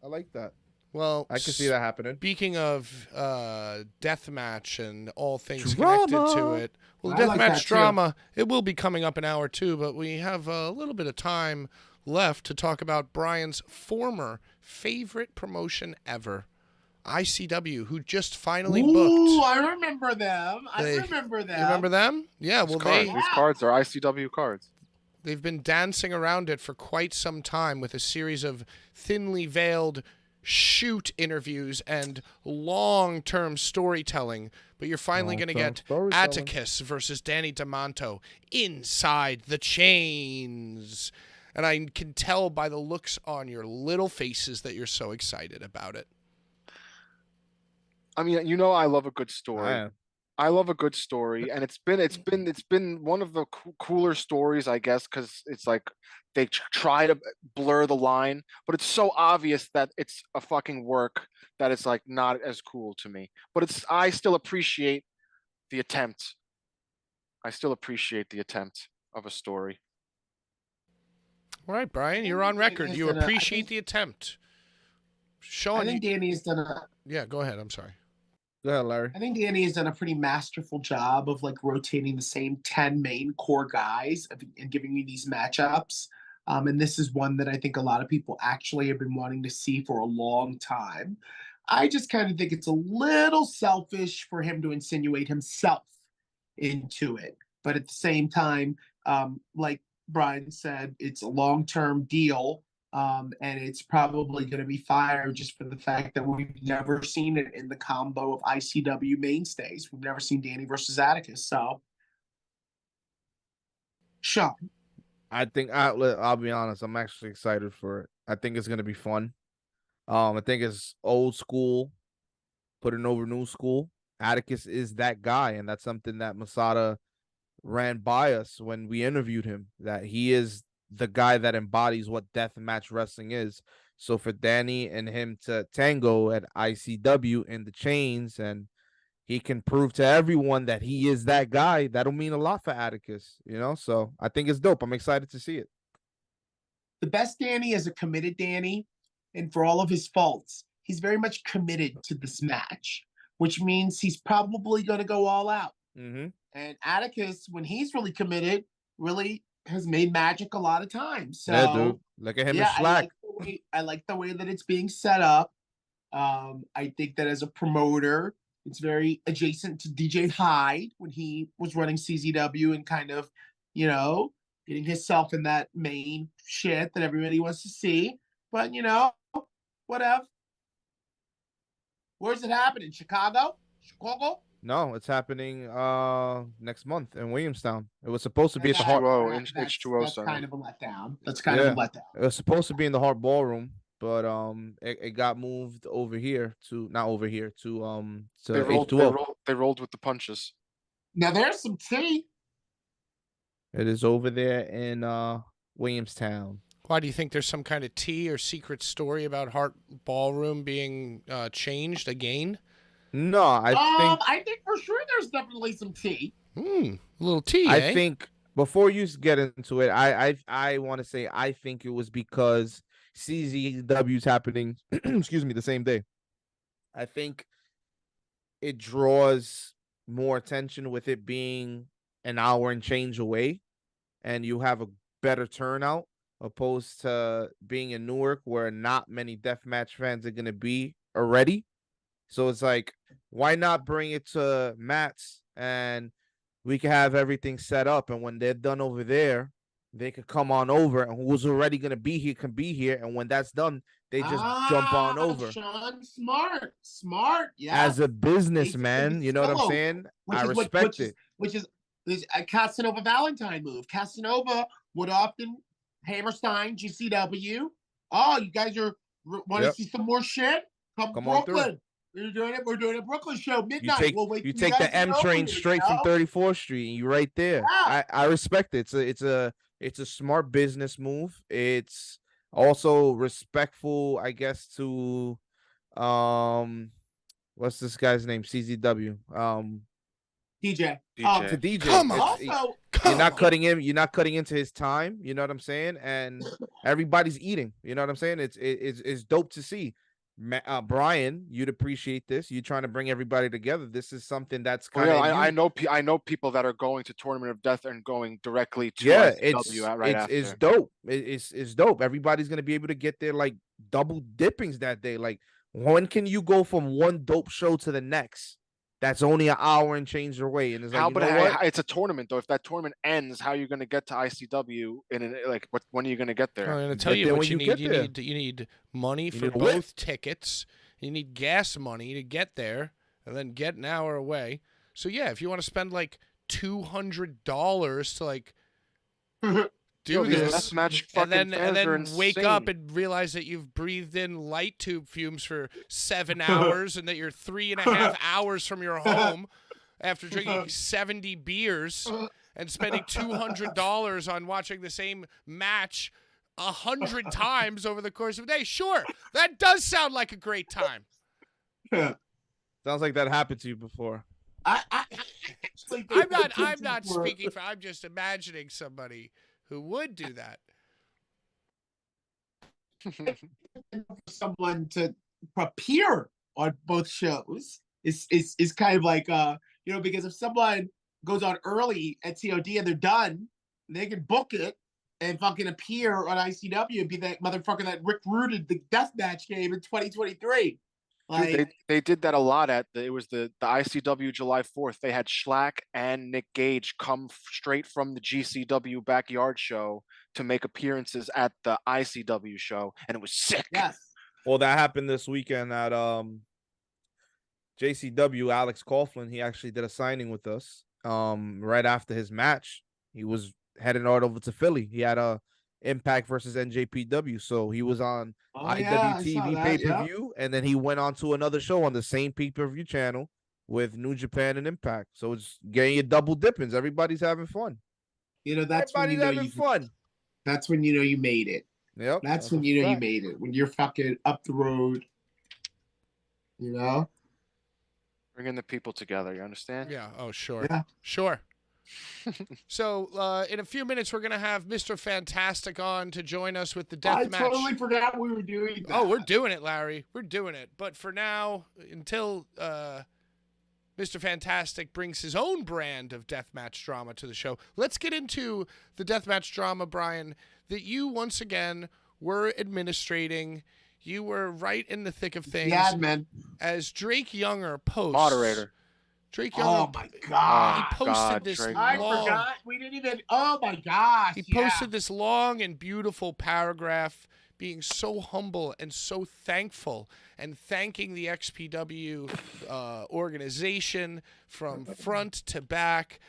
I like that. Well, I can see that happening. Speaking of deathmatch and all things connected to it, well, Deathmatch Drama, it will be coming up in hour 2, but we have a little bit of time left to talk about Brian's former favorite promotion ever, ICW, who just finally booked. Ooh, I remember them. You remember them? Yeah, well, these cards are ICW cards. They've been dancing around it for quite some time with a series of thinly veiled shoot interviews and long-term storytelling, but you're finally going to get Atticus versus Danny DeMonto inside the chains. And I can tell by the looks on your little faces that you're so excited about it. I mean, I love a good story. I love a good story, and it's been one of the cooler stories, I guess, because it's like they try to blur the line, but it's so obvious that it's a fucking work that it's like not as cool to me. But I still appreciate the attempt. I still appreciate the attempt of a story. All right, Brian, you're on record. You appreciate the attempt. Sean, I think Danny has done Yeah, go ahead. I'm sorry. Go ahead, Larry. I think Danny has done a pretty masterful job of like rotating the same 10 main core guys and giving you these matchups. And this is one that I think a lot of people actually have been wanting to see for a long time. I just kind of think it's a little selfish for him to insinuate himself into it. But at the same time, like Brian said, it's a long-term deal. And it's probably going to be fire just for the fact that we've never seen it in the combo of ICW mainstays. We've never seen Danny versus Atticus. So, Sean. I think I'll be honest. I'm actually excited for it. I think it's going to be fun. I think it's old school, putting over new school. Atticus is that guy, and that's something that Masada ran by us when we interviewed him, that he is the guy that embodies what deathmatch wrestling is. So for Danny and him to tango at ICW in the chains, and he can prove to everyone that he is that guy, that'll mean a lot for Atticus, So I think it's dope. I'm excited to see it. The best Danny is a committed Danny, and for all of his faults, he's very much committed to this match, which means he's probably going to go all out. Mm-hmm. And Atticus, when he's really committed, really has made magic a lot of times. So, yeah, dude. Look at him in Slack. I like the way that it's being set up. I think that as a promoter, it's very adjacent to DJ Hyde when he was running CZW and kind of, getting himself in that main shit that everybody wants to see. But, whatever. Where's it happening? Chicago? No, it's happening next month in Williamstown. It was supposed to be at the H2O. That's Center. kind of a letdown. That's kind of a letdown. It was supposed to be in the Hart Ballroom, but it got moved over here to not over here to They rolled. H2O. They rolled with the punches. Now there's some tea. It is over there in Williamstown. Why do you think there's some kind of tea or secret story about Hart Ballroom being changed again? No, I think for sure there's definitely some tea. A little tea, I think before you get into it, I want to say I think it was because CZW's happening, excuse me, the same day. I think it draws more attention with it being an hour and change away, and you have a better turnout opposed to being in Newark where not many deathmatch fans are going to be already. So it's like, why not bring it to Matt's and we can have everything set up, and when they're done over there, they could come on over, and who's already going to be here can be here, and when that's done, they just jump on over. Sean, smart, yeah. As a businessman, you know what I'm saying? I respect it. Which is a Casanova Valentine move. Casanova would often Hammerstein, GCW. Oh, you guys want to see some more shit? Come to Brooklyn. We're doing a Brooklyn show midnight. You take the M train straight from 34th Street, and you're right there. Yeah. I respect it. It's a smart business move. It's also respectful, I guess, to what's this guy's name? CZW. DJ. To DJ. Come on. You're not cutting him. You're not cutting into his time. You know what I'm saying? And everybody's eating. You know what I'm saying? It's dope to see. Brian, you'd appreciate this. You're trying to bring everybody together. This is something that's kind of. I know people that are going to Tournament of Death and going directly to ICW right after. It's dope. It's dope. Everybody's gonna be able to get their like double dippings that day. Like, when can you go from one dope show to the next? That's only an hour and change away. And it's like, it's a tournament though. If that tournament ends, how are you going to get to ICW? When are you going to get there? I'm going to tell you what you need. You need money for both tickets. You need gas money to get there, and then get an hour away. So yeah, if you want to spend like $200 to like do this, and then wake up and realize that you've breathed in light tube fumes for 7 hours and that you're 3.5 hours from your home after drinking 70 beers and spending $200 on watching the same match 100 times over the course of a day. Sure, that does sound like a great time. Sounds like that happened to you before. I'm not speaking for. I'm just imagining somebody who would do that. Someone to appear on both shows is kind of like because if someone goes on early at COD and they're done, they can book it and fucking appear on ICW and be that motherfucker that Rick rooted the deathmatch game in 2023. Like, dude, they did that a lot it was the ICW July 4th. They had Schlack and Nick Gage come straight from the GCW backyard show to make appearances at the ICW show, and it was sick. Yes. Well, that happened this weekend at JCW. Alex Coughlin, he actually did a signing with us. Right after his match, he was heading right over to Philly. He had a Impact versus NJPW, so he was on IWTV pay-per-view, and then he went on to another show on the same pay-per-view channel with New Japan and Impact. So it's getting you double dippings. Everybody's having fun. That's when having fun. That's when you made it. Yep. That's when you made it. When you're fucking up the road. Bringing the people together. You understand? Yeah. Oh, sure. Yeah. Sure. So in a few minutes, we're going to have Mr. Fantastic on to join us with the deathmatch. I totally forgot we were doing that. Oh, we're doing it, Larry. We're doing it. But for now, until Mr. Fantastic brings his own brand of deathmatch drama to the show, let's get into the deathmatch drama, Brian, that you once again were administrating. You were right in the thick of things. Yeah, man. As Drake Younger posts. Moderator. Drake Younger. Oh my God! He posted this long. I forgot. We didn't even. Oh my gosh! He posted this long and beautiful paragraph, being so humble and so thankful, and thanking the XPW organization from front to back.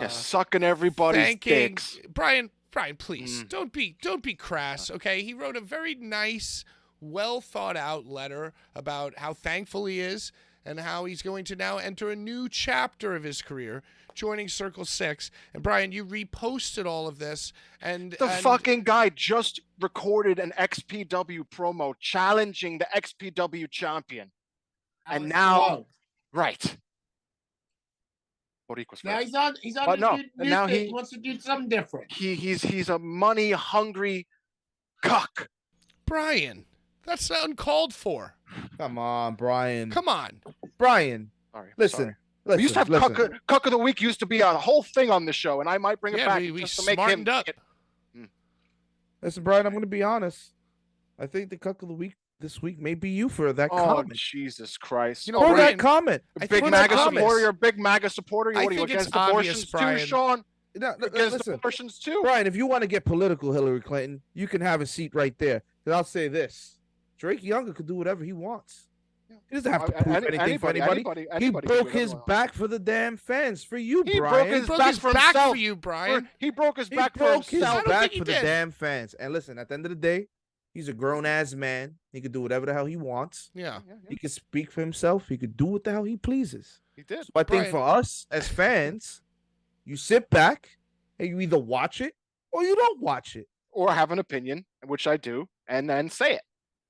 Sucking everybody's dicks. Brian, please don't be crass. Okay, he wrote a very nice, well thought out letter about how thankful he is and how he's going to now enter a new chapter of his career, joining Circle 6. And Brian, you reposted all of this, and The fucking guy just recorded an XPW promo challenging the XPW champion. And now, right. Boricua's Now first. he's on But this no, new now thing. He wants to do something different. He's a money hungry cuck. Brian, that's uncalled for. Come on, Brian. Come on. Brian. Sorry. Listen. We used to have listen. Cuck of the Week used to be a whole thing on the show, and I might bring it back we just to make him smartened up. Listen, Brian, I'm going to be honest. I think the cuck of the week this week may be you for that Oh, comment. Jesus Christ. You know, For Brian, that comment. Big think MAGA it's supporter. obvious. You're a big MAGA supporter. I What are you think it's against obvious, abortions Brian. too, Sean? No, Against listen, abortions too? Brian, if you want to get political, Hillary Clinton, you can have a seat right there. Because I'll say this. Drake Younger could do whatever he wants. He doesn't have to prove anything for anybody. He broke his back for the damn fans. For you, He Brian. broke his broke back his for back himself. for you, Brian. He broke his He back for broke his himself. I don't back think he for the did. damn fans. And listen, at the end of the day, he's a grown-ass man. He could do whatever the hell he wants. Yeah. He can speak for himself. He could do what the hell he pleases. He did. So I think Brian. for us as fans, you sit back and you either watch it or you don't watch it. Or have an opinion, which I do, and then say it.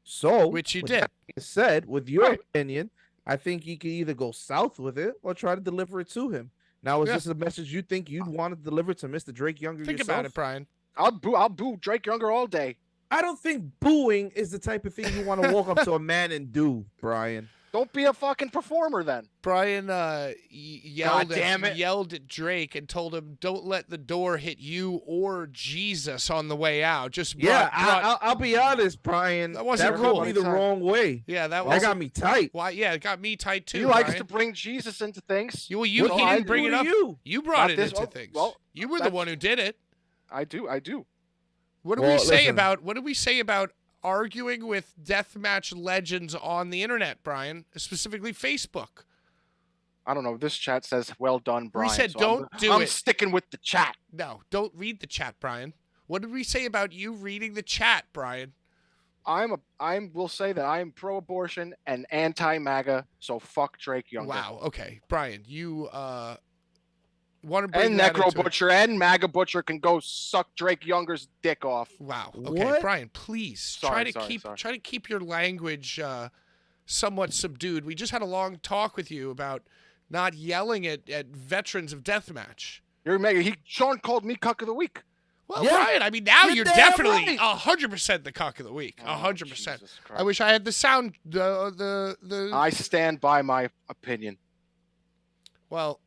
So, Which you with did. that being said, with your Right. opinion, I think you can either go south with it or try to deliver it to him. Now, is Yeah. this a message you think you'd want to deliver to Mr. Drake Younger Think yourself? about it, Brian. I'll boo Drake Younger all day. I don't think booing is the type of thing you want to walk up to a man and do, Brian. Don't be a fucking performer then. Brian yelled damn it. at Drake and told him, "Don't let the door hit you or Jesus on the way out." Just I'll be honest, Brian. That wasn't rubbed cool. me the wrong way. yeah, that That was got me tight. why. Yeah, it got me tight too. He likes Brian. to bring Jesus into things. He What didn't I bring do it to up. you? You brought Not it this- into oh, things. well, You were the that's- one who did it. I do. What did Well, we say listen. about arguing with deathmatch legends on the internet, Brian? Specifically Facebook. I don't know. This chat says, "Well done, Brian." said, so "Don't do I'm it." sticking with the chat. No, don't read the chat, Brian. What did we say about you reading the chat, Brian? Will say that I am pro-abortion and anti-MAGA. So fuck Drake Younger. Wow. Okay, Brian, you want to bring And that Necro into it? Butcher and MAGA Butcher can go suck Drake Younger's dick off. Wow. Okay, What? Brian, please try to keep your language somewhat subdued. We just had a long talk with you about not yelling at veterans of deathmatch. You're MAGA. Sean called me cuck of the week. Well, Yeah. Brian, I mean, now You're you're damn definitely right. 100% the cock of the week. Oh, 100%. Jesus I Christ. wish I had the sound. The I stand by my opinion. Well,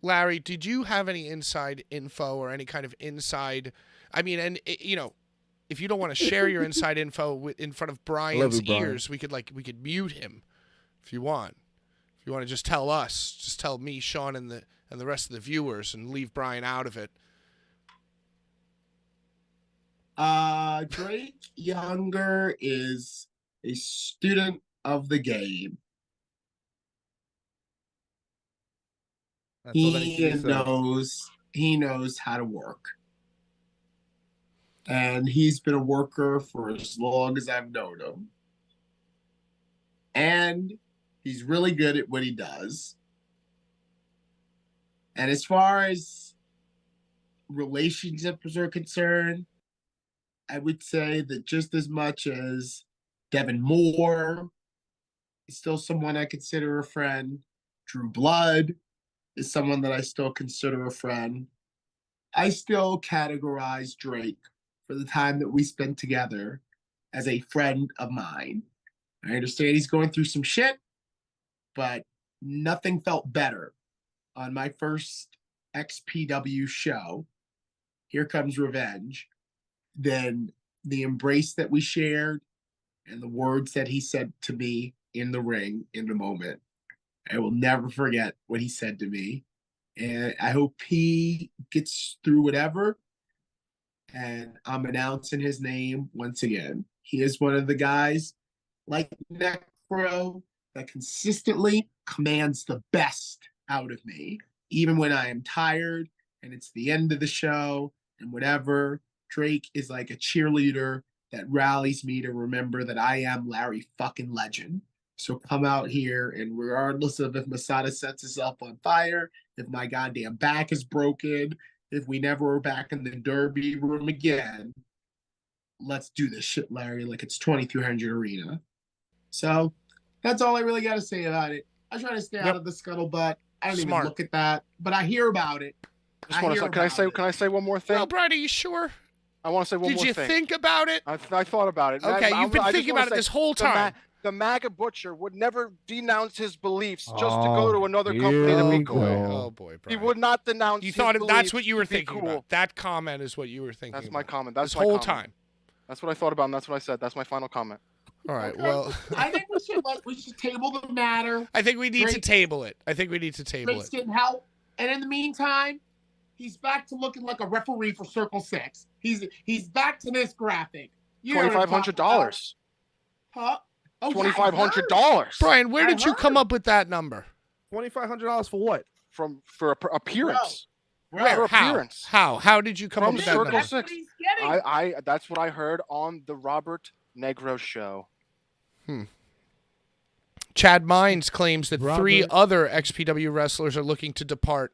Larry, did you have any inside info or any kind of inside? I mean, and you know, if you don't want to share your inside info in front of Brian's Brian. ears, we could mute him if you want. If you want to just tell us, just tell me, Sean, and the rest of the viewers, and leave Brian out of it. Drake Younger is a student of the game. That's all that needs to be said. He knows how to work. And he's been a worker for as long as I've known him. And he's really good at what he does. And as far as relationships are concerned, I would say that just as much as Devin Moore is still someone I consider a friend, Drew Blood is someone that I still consider a friend. I still categorize Drake for the time that we spent together as a friend of mine. I understand he's going through some shit, but nothing felt better on my first XPW show, Here Comes Revenge, than the embrace that we shared and the words that he said to me in the ring in the moment. I will never forget what he said to me. And I hope he gets through whatever. And I'm announcing his name once again. He is one of the guys like Necro that consistently commands the best out of me, even when I am tired and it's the end of the show and whatever. Drake is like a cheerleader that rallies me to remember that I am Larry fucking Legend. So come out here, and regardless of if Masada sets himself on fire, if my goddamn back is broken, if we never are back in the Derby room again, let's do this shit, Larry, like it's 2300 Arena. So that's all I really got to say about it. I try to stay out of the scuttlebutt. I don't even look at that, but I hear about it. Can I say one more thing? Well, Brian, are you sure? I want to say one more thing. Did you think about it? I thought about it. Okay, you've been thinking about it this whole time. The MAGA butcher would never denounce his beliefs just to go to another company to be cool. Oh boy, Brian. He would not denounce. You thought his that's what you were beliefs to be thinking cool. about. That comment is what you were thinking. That's my about. comment. That's this my whole comment. time. That's what I thought about, and that's what I said. That's my final comment. All right. Okay. Well, I think we should table the matter. I think we need to Drake- table it. Drake's getting help, and in the meantime, he's back to looking like a referee for Circle 6. He's back to this graphic. $2,500. Huh? Oh, $2,500 Brian, where did you come up with that number? $2,500 for what? for appearance. Where? How? Appearance. How did you come up with that Circle number? 6. That's what I heard on the Robert Negro show. Chad Mines claims that three Robert. other XPW wrestlers are looking to depart,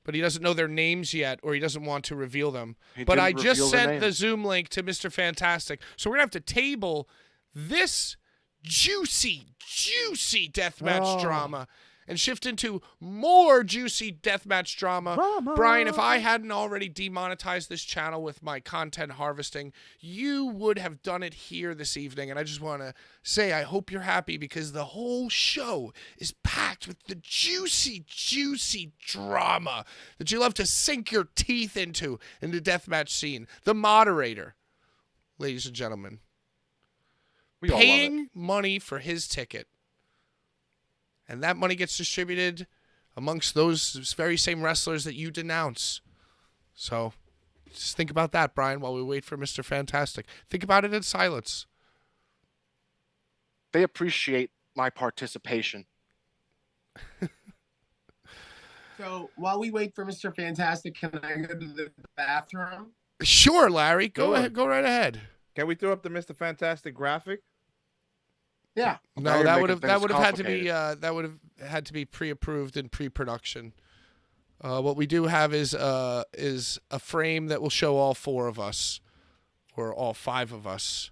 but he doesn't know their names yet, or he doesn't want to reveal them. But I just sent the Zoom link to Mr. Fantastic, so we're going to have to table this juicy deathmatch drama and shift into more juicy deathmatch drama. Brian, if I hadn't already demonetized this channel with my content harvesting, you would have done it here this evening. And I just want to say I hope you're happy, because the whole show is packed with the juicy drama that you love to sink your teeth into in the deathmatch scene. The moderator, ladies and gentlemen, We all love it. paying money for his ticket. And that money gets distributed amongst those very same wrestlers that you denounce. So just think about that, Brian, while we wait for Mr. Fantastic. Think about it in silence. They appreciate my participation. So while we wait for Mr. Fantastic, can I go to the bathroom? Sure, Larry. Go Sure. ahead. Go right ahead. Can we throw up the Mr. Fantastic graphic? Yeah. No, you're that would making have things had to be pre-approved and pre-production. What we do have is a frame that will show all four of us, or all five of us,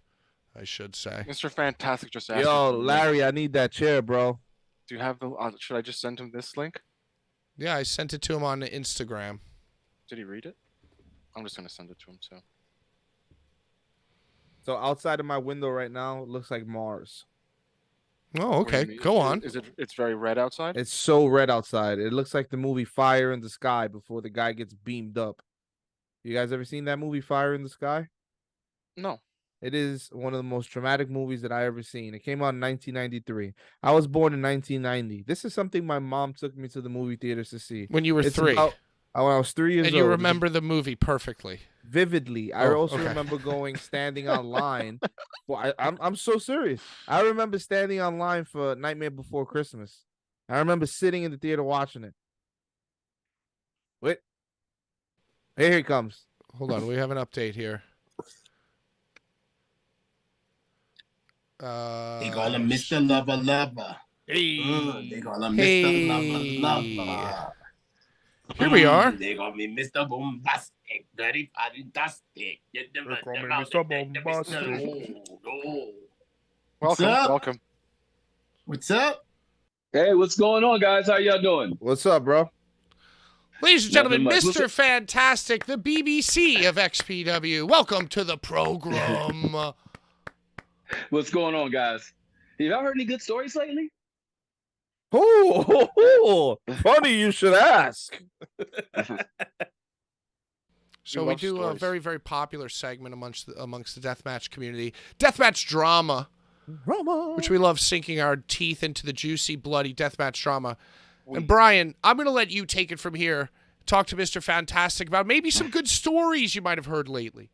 I should say. Mr. Fantastic just asked. Yo, me, Larry, I need that chair, bro. do you have the? Should I just send him this link? Yeah, I sent it to him on Instagram. Did he read it? I'm just gonna send it to him too. So outside of my window right now, it looks like Mars. Oh, What do you okay. mean? Go on. Is it? It's very red outside. It's so red outside. It looks like the movie Fire in the Sky before the guy gets beamed up. You guys ever seen that movie Fire in the Sky? No. It is one of the most traumatic movies that I ever seen. It came out in 1993. I was born in 1990. This is something my mom took me to the movie theaters to see. When you were It's 3. about- when I was 3 years And old. you remember the movie perfectly. Vividly. I Oh, also okay. remember standing online. Well, I'm so serious. I remember standing online for Nightmare Before Christmas. I remember sitting in the theater watching it. Wait. Here he comes. Hold on, we have an update here. They call him Mr. Lover. They call him Mr. Lover. Here we are. They call me Mr. Bombastic. Very fantastic. They call me Mr. Bombastic. Welcome. up? Welcome. What's up? Hey, what's going on, guys? How y'all doing? What's up, bro? Ladies and gentlemen, Nothing much. Mr. Fantastic, the BBC of XPW. Welcome to the program. What's going on, guys? Have y'all heard any good stories lately? Oh, funny you should ask. So We we love do a stories. very, very popular segment amongst the deathmatch community, Deathmatch Drama, which we love sinking our teeth into the juicy, bloody deathmatch drama. And Brian, I'm going to let you take it from here. Talk to Mr. Fantastic about maybe some good stories you might have heard lately.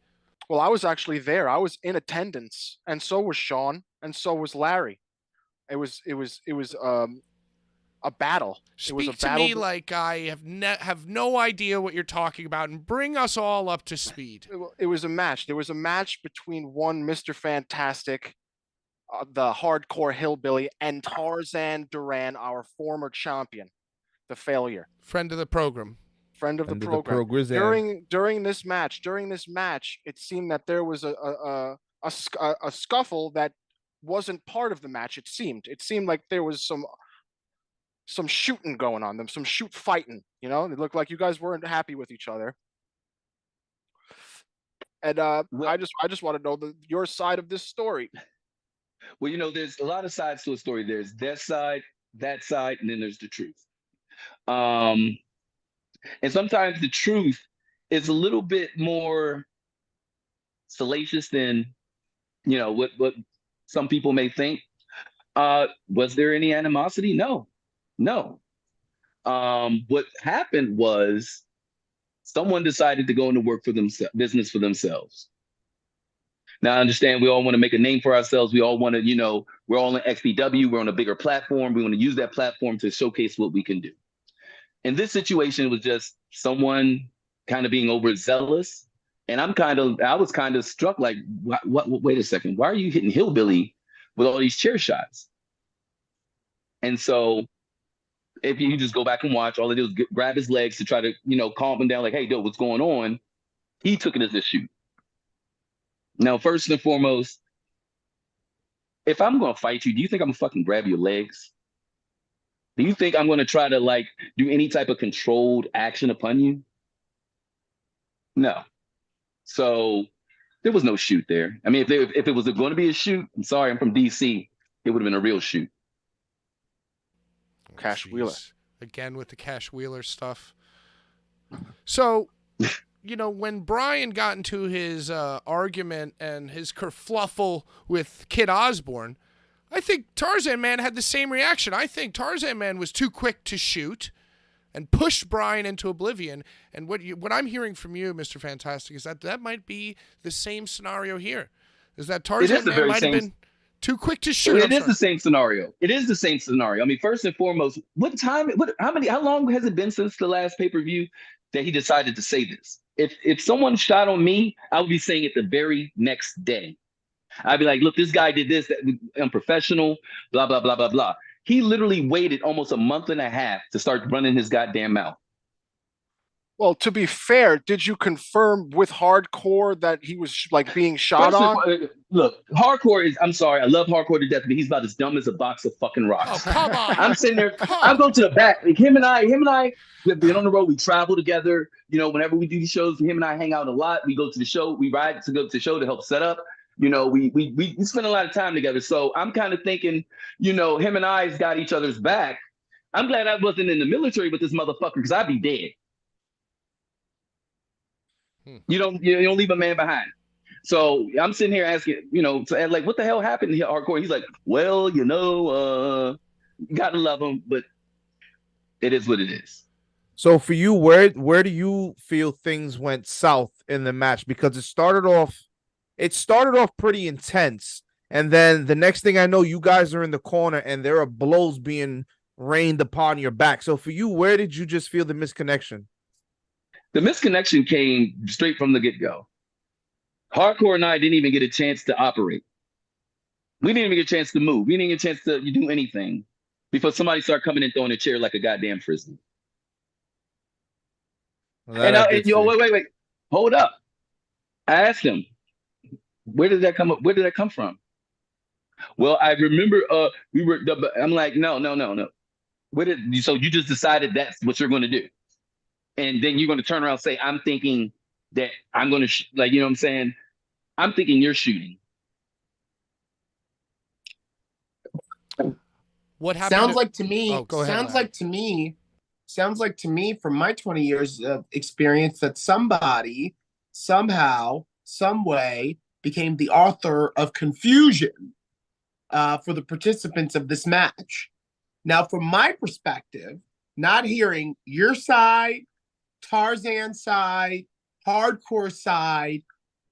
Well, I was actually there. I was in attendance, and so was Sean, and so was Larry. It was a battle. Speak It was a to battle me like I have no idea what you're talking about, and bring us all up to speed. It was a match. There was a match between one Mr. Fantastic, the hardcore hillbilly, and Tarzan Duran, our former champion, the failure. Friend of the program. Friend of the program. During this match, it seemed that there was a scuffle that wasn't part of the match. It seemed like there was some shooting going on, some shoot fighting. You know, it looked like you guys weren't happy with each other. And I just want to know your side of this story. Well, you know, there's a lot of sides to a story. There's their side, that side, and then there's the truth. And sometimes the truth is a little bit more salacious than, you know, what some people may think. Was there any animosity? No. What happened was someone decided to go into work for themselves, business for themselves. Now, I understand we all want to make a name for ourselves. We all want to, you know, we're all in XPW. We're on a bigger platform. We want to use that platform to showcase what we can do. In this situation, it was just someone kind of being overzealous. And I was kind of struck like, wait a second, why are you hitting Hillbilly with all these chair shots? And so if you just go back and watch, all they did was grab his legs to try to, you know, calm him down, like, hey, dude, what's going on? He took it as a shoot. Now, first and foremost, if I'm going to fight you, do you think I'm going to fucking grab your legs? Do you think I'm going to try to, like, do any type of controlled action upon you? No. So there was no shoot there. I mean, if it was going to be a shoot, I'm sorry, I'm from DC, it would have been a real shoot. Cash Wheeler. Again with the Cash Wheeler stuff. So, you know, when Brian got into his argument and his kerfluffle with Kid Osborne, I think Tarzan Man had the same reaction. I think Tarzan Man was too quick to shoot and pushed Brian into oblivion. And what I'm hearing from you, Mr. Fantastic, is that might be the same scenario here. Is that Tarzan Man might have been too quick to shoot? It is the same scenario. It is the same scenario. I mean, first and foremost, how long has it been since the last pay-per-view that he decided to say this? If someone shot on me, I would be saying it the very next day. I'd be like, look, this guy did this, that unprofessional, blah, blah, blah, blah, blah. He literally waited almost a month and a half to start running his goddamn mouth. Well, to be fair, did you confirm with Hardcore that he was like being shot on? Look, Hardcore is, I'm sorry, I love Hardcore to death, but he's about as dumb as a box of fucking rocks. Oh, come on. I'm sitting there, I'm going to the back. Like, him and I, we've been on the road, we travel together. You know, whenever we do these shows, him and I hang out a lot. We go to the show, we ride to go to the show to help set up. You know, we spend a lot of time together. So I'm kind of thinking, you know, him and I's got each other's back. I'm glad I wasn't in the military with this motherfucker because I'd be dead. You don't leave a man behind. So I'm sitting here asking, you know, like, what the hell happened here, Hardcore? He's like, well, you know, you gotta love him, but it is what it is. So for you, where do you feel things went south in the match? Because it started off pretty intense, and then the next thing I know, you guys are in the corner and there are blows being rained upon your back. So for you, where did you just feel the misconnection? The misconnection came straight from the get-go. Hardcore and I didn't even get a chance to operate. We didn't even get a chance to move. We didn't get a chance to do anything before somebody started coming and throwing a chair like a goddamn frisbee. Well, wait. Hold up. I asked him, where did that come up? Where did that come from? Well, I remember I'm like, no. So you just decided that's what you're going to do. And then you're going to turn around and say, I'm thinking that I'm going to, like, you know what I'm saying? I'm thinking you're shooting. What happened? Sounds like to me, sounds like to me from my 20 years of experience that somebody, somehow, some way became the author of confusion for the participants of this match. Now, from my perspective, not hearing your side, Tarzan side, Hardcore side,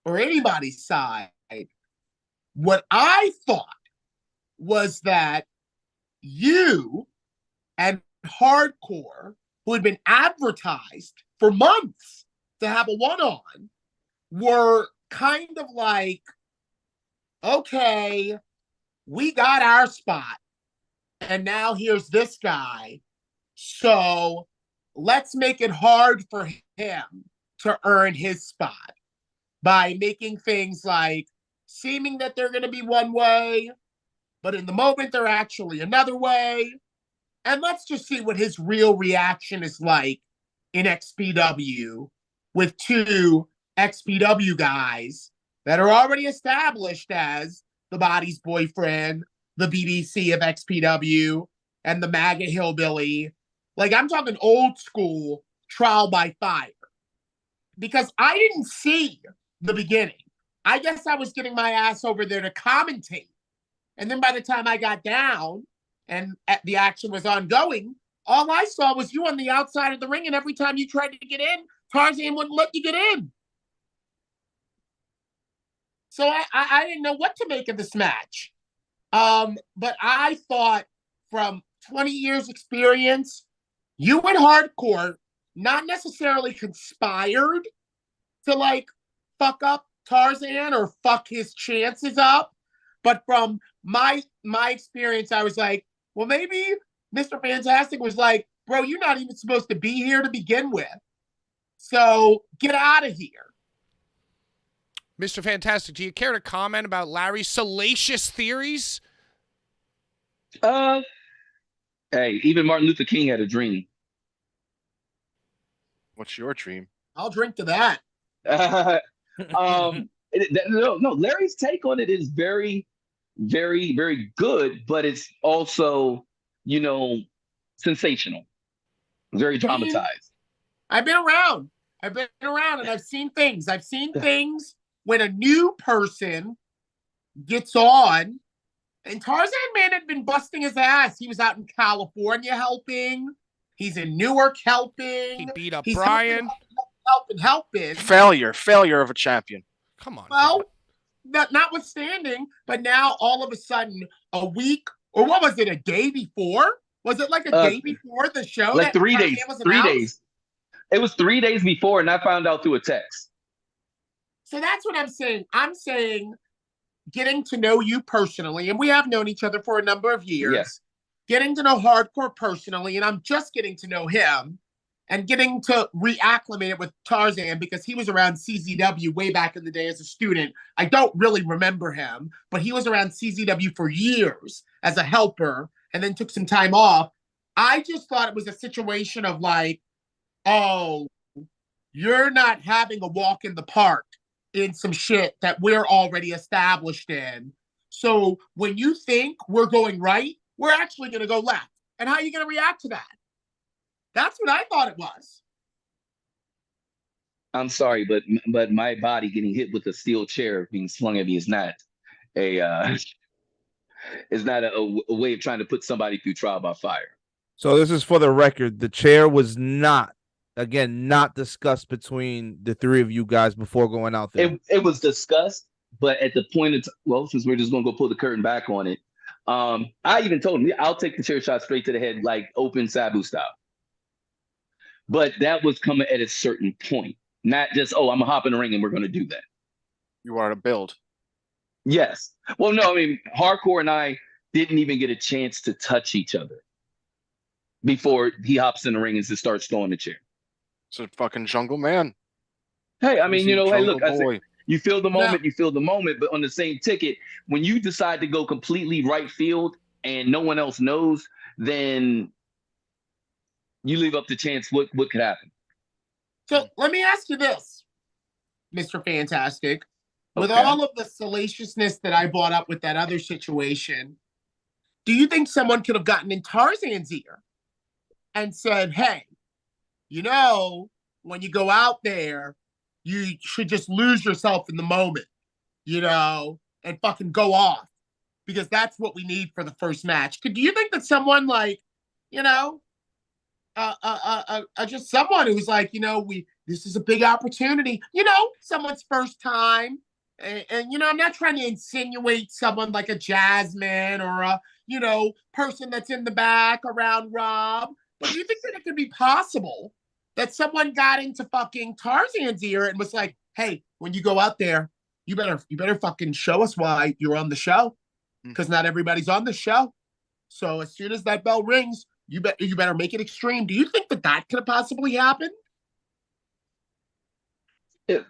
or anybody's side, what I thought was that you and Hardcore, who had been advertised for months to have a one-on, were kind of like, okay, we got our spot, and now here's this guy. So let's make it hard for him to earn his spot by making things like seeming that they're going to be one way, but in the moment they're actually another way. And let's just see what his real reaction is like in XPW with two XPW guys that are already established as the Body's boyfriend, the BBC of XPW, and the MAGA hillbilly. Like, I'm talking old school trial by fire. Because I didn't see the beginning. I guess I was getting my ass over there to commentate. And then by the time I got down and the action was ongoing, all I saw was you on the outside of the ring, and every time you tried to get in, Tarzan wouldn't let you get in. So I didn't know what to make of this match. But I thought from 20 years experience, you and Hardcore not necessarily conspired to like fuck up Tarzan or fuck his chances up. But from my experience, I was like, well, maybe Mr. Fantastic was like, bro, you're not even supposed to be here to begin with. So get out of here. Mr. Fantastic, do you care to comment about Larry's salacious theories? Hey, even Martin Luther King had a dream. What's your dream? I'll drink to that. No, Larry's take on it is very, very, very good, but it's also, sensational, very dramatized. I've been around, and I've seen things. I've seen things when a new person gets on, and Tarzan Man had been busting his ass. He was out in California helping. He's in Newark helping. He beat up Brian. Helping. Failure of a champion. Come on. Well, notwithstanding, but now all of a sudden, a week, or what was it, a day before? Was it like a day before the show? Like 3 days. 3 days. It was 3 days before, and I found out through a text. So that's what I'm saying. I'm saying getting to know you personally, and we have known each other for a number of years. Yes. Getting to know Hardcore personally, and I'm just getting to know him, and getting to reacclimate it with Tarzan because he was around CZW way back in the day as a student. I don't really remember him, but he was around CZW for years as a helper and then took some time off. I just thought it was a situation of like, oh, you're not having a walk in the park in some shit that we're already established in. So when you think we're going right, we're actually going to go left. And how are you going to react to that? That's what I thought it was. I'm sorry, but my body getting hit with a steel chair being slung at me is not a way of trying to put somebody through trial by fire. So this is for the record. The chair was not discussed between the three of you guys before going out there. It was discussed, but at the point of since we're just gonna go pull the curtain back on it, I even told him I'll take the chair shot straight to the head, like open Sabu style. But that was coming at a certain point, not just, I'm gonna hop in the ring and we're gonna do that. You are to build. Yes. Well, no, I mean, Hardcore and I didn't even get a chance to touch each other before he hops in the ring and just starts throwing the chair. It's a fucking jungle man. Hey, I mean, hey, look, I said, you feel the moment, but on the same ticket, when you decide to go completely right field and no one else knows, then you leave up the chance what could happen. So let me ask you this, Mr. Fantastic. With all of the salaciousness that I brought up with that other situation, do you think someone could have gotten in Tarzan's ear and said, hey, when you go out there, you should just lose yourself in the moment, and fucking go off, because that's what we need for the first match. Do you think that someone like, just someone who's like, this is a big opportunity, someone's first time, And I'm not trying to insinuate someone like a Jasmine or a, person that's in the back around Rob. But do you think that it could be possible that someone got into fucking Tarzan's ear and was like, hey, when you go out there, you better fucking show us why you're on the show. Because not everybody's on the show. So as soon as that bell rings, you better make it extreme. Do you think that could have possibly happened?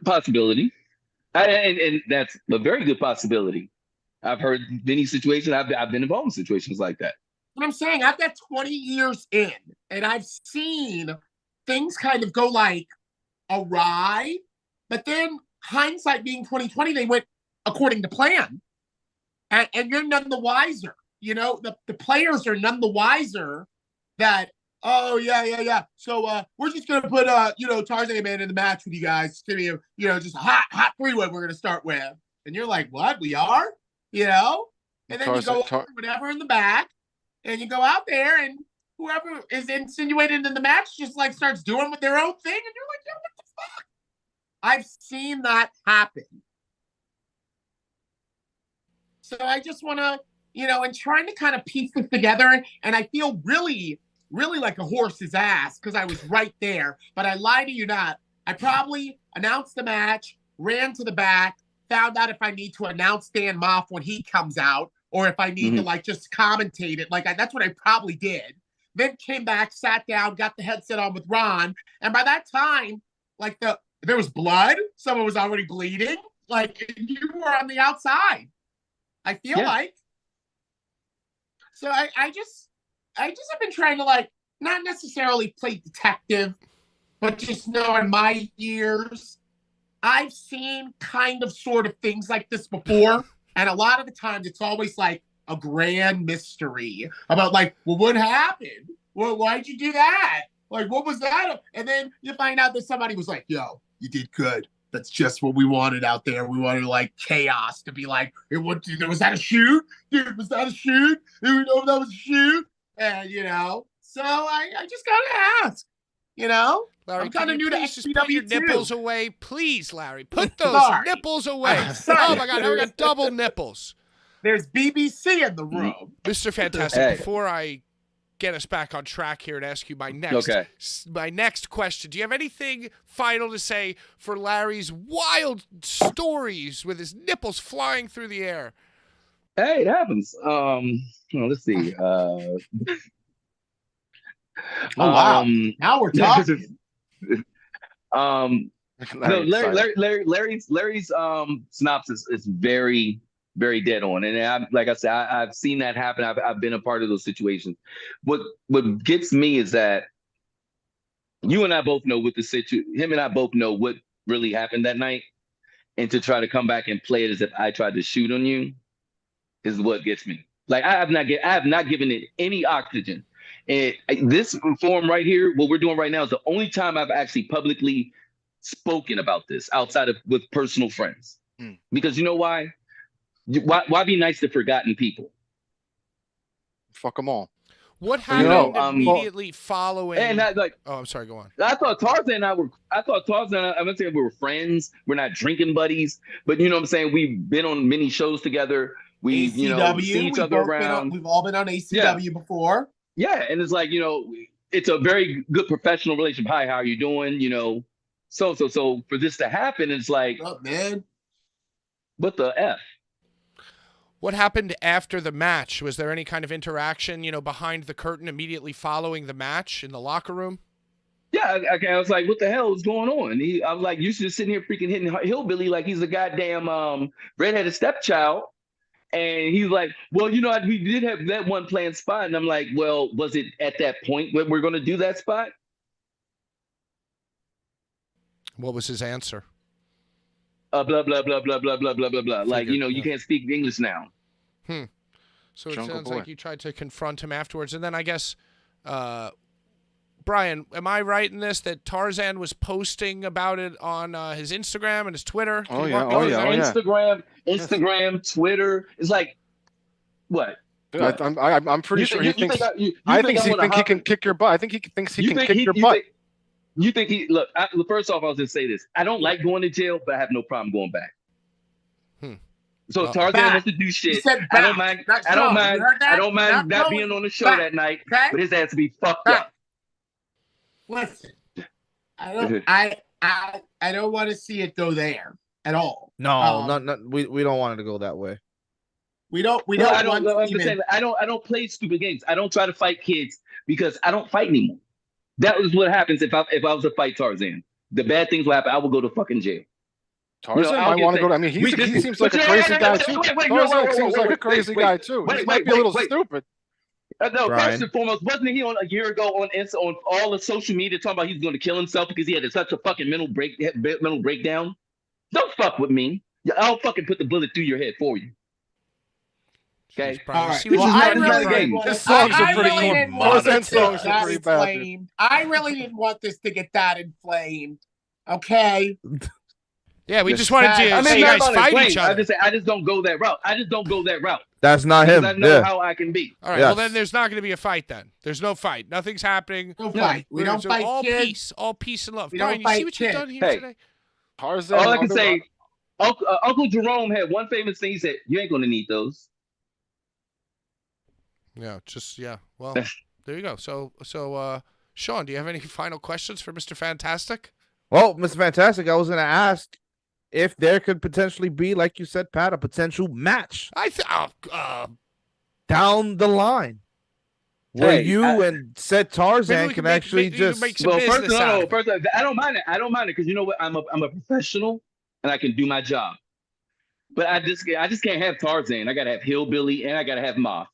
Possibility. And that's a very good possibility. I've heard many situations. I've been involved in situations like that. What I'm saying, I've got 20 years in, and I've seen things kind of go like awry, but then hindsight being 2020, they went according to plan, and you're none the wiser. The players are none the wiser that, oh yeah. So we're just gonna put Tarzan Man in the match with you guys. It's gonna be just hot three-way we're gonna start with, and you're like, what? We are, and then you go whatever in the back. And you go out there, and whoever is insinuated in the match just like starts doing with their own thing, and you're like, yo, what the fuck? I've seen that happen. So I just want to, and trying to kind of piece this together, and I feel really, really like a horse's ass because I was right there. But I lie to you not. I probably announced the match, ran to the back, found out if I need to announce Dan Moff when he comes out, or if I need to just commentate it. That's what I probably did. Then came back, sat down, got the headset on with Ron. And by that time, there was blood. Someone was already bleeding. You were on the outside. I feel like. So I just have been trying to not necessarily play detective, but just know in my years, I've seen kind of sort of things like this before. And a lot of the times it's always like a grand mystery about well, what happened? Well, why'd you do that? What was that? And then you find out that somebody was like, yo, you did good. That's just what we wanted out there. We wanted chaos to be was that a shoot? Dude, was that a shoot? Do we know if that was a shoot? And, so I just got to ask, Larry, I'm kind of new to just put your nipples away, please, Larry. Put those nipples away. Oh my God, now we got double nipples. There's BBC in the room, Mr. Fantastic. Before I get us back on track here and ask you my next question, do you have anything final to say for Larry's wild stories with his nipples flying through the air? Hey, it happens. Let's see. Wow! Now we're talking. Larry's synopsis is very, very dead on, and like I said, I've seen that happen. I've been a part of those situations. What gets me is that you and I both know what him and I both know what really happened that night, and to try to come back and play it as if I tried to shoot on you is what gets me. I have not given it any oxygen. And this forum right here, what we're doing right now, is the only time I've actually publicly spoken about this outside of with personal friends. Because you know why? Why be nice to forgotten people? Fuck them all. What happened immediately following? And I'm sorry. Go on. I thought Tarzan and I were. I'm not saying we were friends. We're not drinking buddies, but you know what I'm saying. We've been on many shows together. We ACW, see each other around. We've all been on ACW before. Yeah, and it's it's a very good professional relationship. Hi, how are you doing? So for this to happen, it's like, what up, man? What the F? What happened after the match? Was there any kind of interaction, behind the curtain immediately following the match in the locker room? Yeah, I was like, what the hell is going on? I was like, you just sitting here freaking hitting hillbilly like he's a goddamn redheaded stepchild. And he's like, well, we did have that one planned spot. And I'm like, well, was it at that point when we're going to do that spot? What was his answer? Blah, blah, blah, blah, blah, blah, blah, blah, blah. You can't speak English now. So it sounds like you tried to confront him afterwards. And then I guess, Brian, am I right in this that Tarzan was posting about it on his Instagram and his Twitter? Instagram, Twitter. It's like, what? I'm pretty sure he thinks. I think he can kick your butt. I think he thinks he can kick your butt. You think look? First off, I was gonna say this. I don't like going to jail, but I have no problem going back. So Tarzan Back. wants to do He shit. said I don't back. mind. Not I don't Sean. mind. You heard that? I don't mind Not not going being on the show back. that night. Okay? But his ass to be fucked Back. up. Listen, I don't want to see it go there at all. No, we don't want it to go that way. We don't No, I want don't. I'm to just saying, even. I don't play stupid games. I don't try to fight kids because I don't fight anymore. That was what happens if I was to fight Tarzan. The bad things will happen. I will go to fucking jail. Tarzan might want to go to. I mean, he seems like a crazy guy too. Tarzan seems like a crazy guy too. He might be a little stupid. No, Brian. first and foremost, wasn't he on a year ago on all the social media talking about he's going to kill himself because he had such a fucking mental breakdown? Don't fuck with me. I'll fucking put the bullet through your head for you. Okay. Jeez, Brian, All right. see what Well, you've I done here, really Brian? didn't want His songs are pretty really cool. didn't want Tarzan this to get songs are that pretty bad, dude. inflamed. I really didn't want this to get that inflamed. Okay. Yeah, we just wanted to I see mean, you not guys about fight inflamed. each other. I just don't go that route. I just don't go that route. That's not Because him. I know Yeah. how I can be. All right, well then there's not going to be a fight then. There's no fight. Nothing's happening. No fight. We don't fight all kids. all peace and love. We don't Brian, you see fight what you've kids. done here Hey. today? Tarzan. All I can say, Uncle Jerome had one famous thing. He said, "You ain't going to need those." Yeah, well, there you go. So Sean, do you have any final questions for Mr. Fantastic? Well, Mr. Fantastic, I was going to ask if there could potentially be, like you said, Pat, a potential match down the line where and said Tarzan can actually just make some Well, business out of it. first, I don't mind it. I don't mind it because you know what? I'm a professional and I can do my job. But I just can't have Tarzan. I gotta have Hillbilly and I gotta have Moth.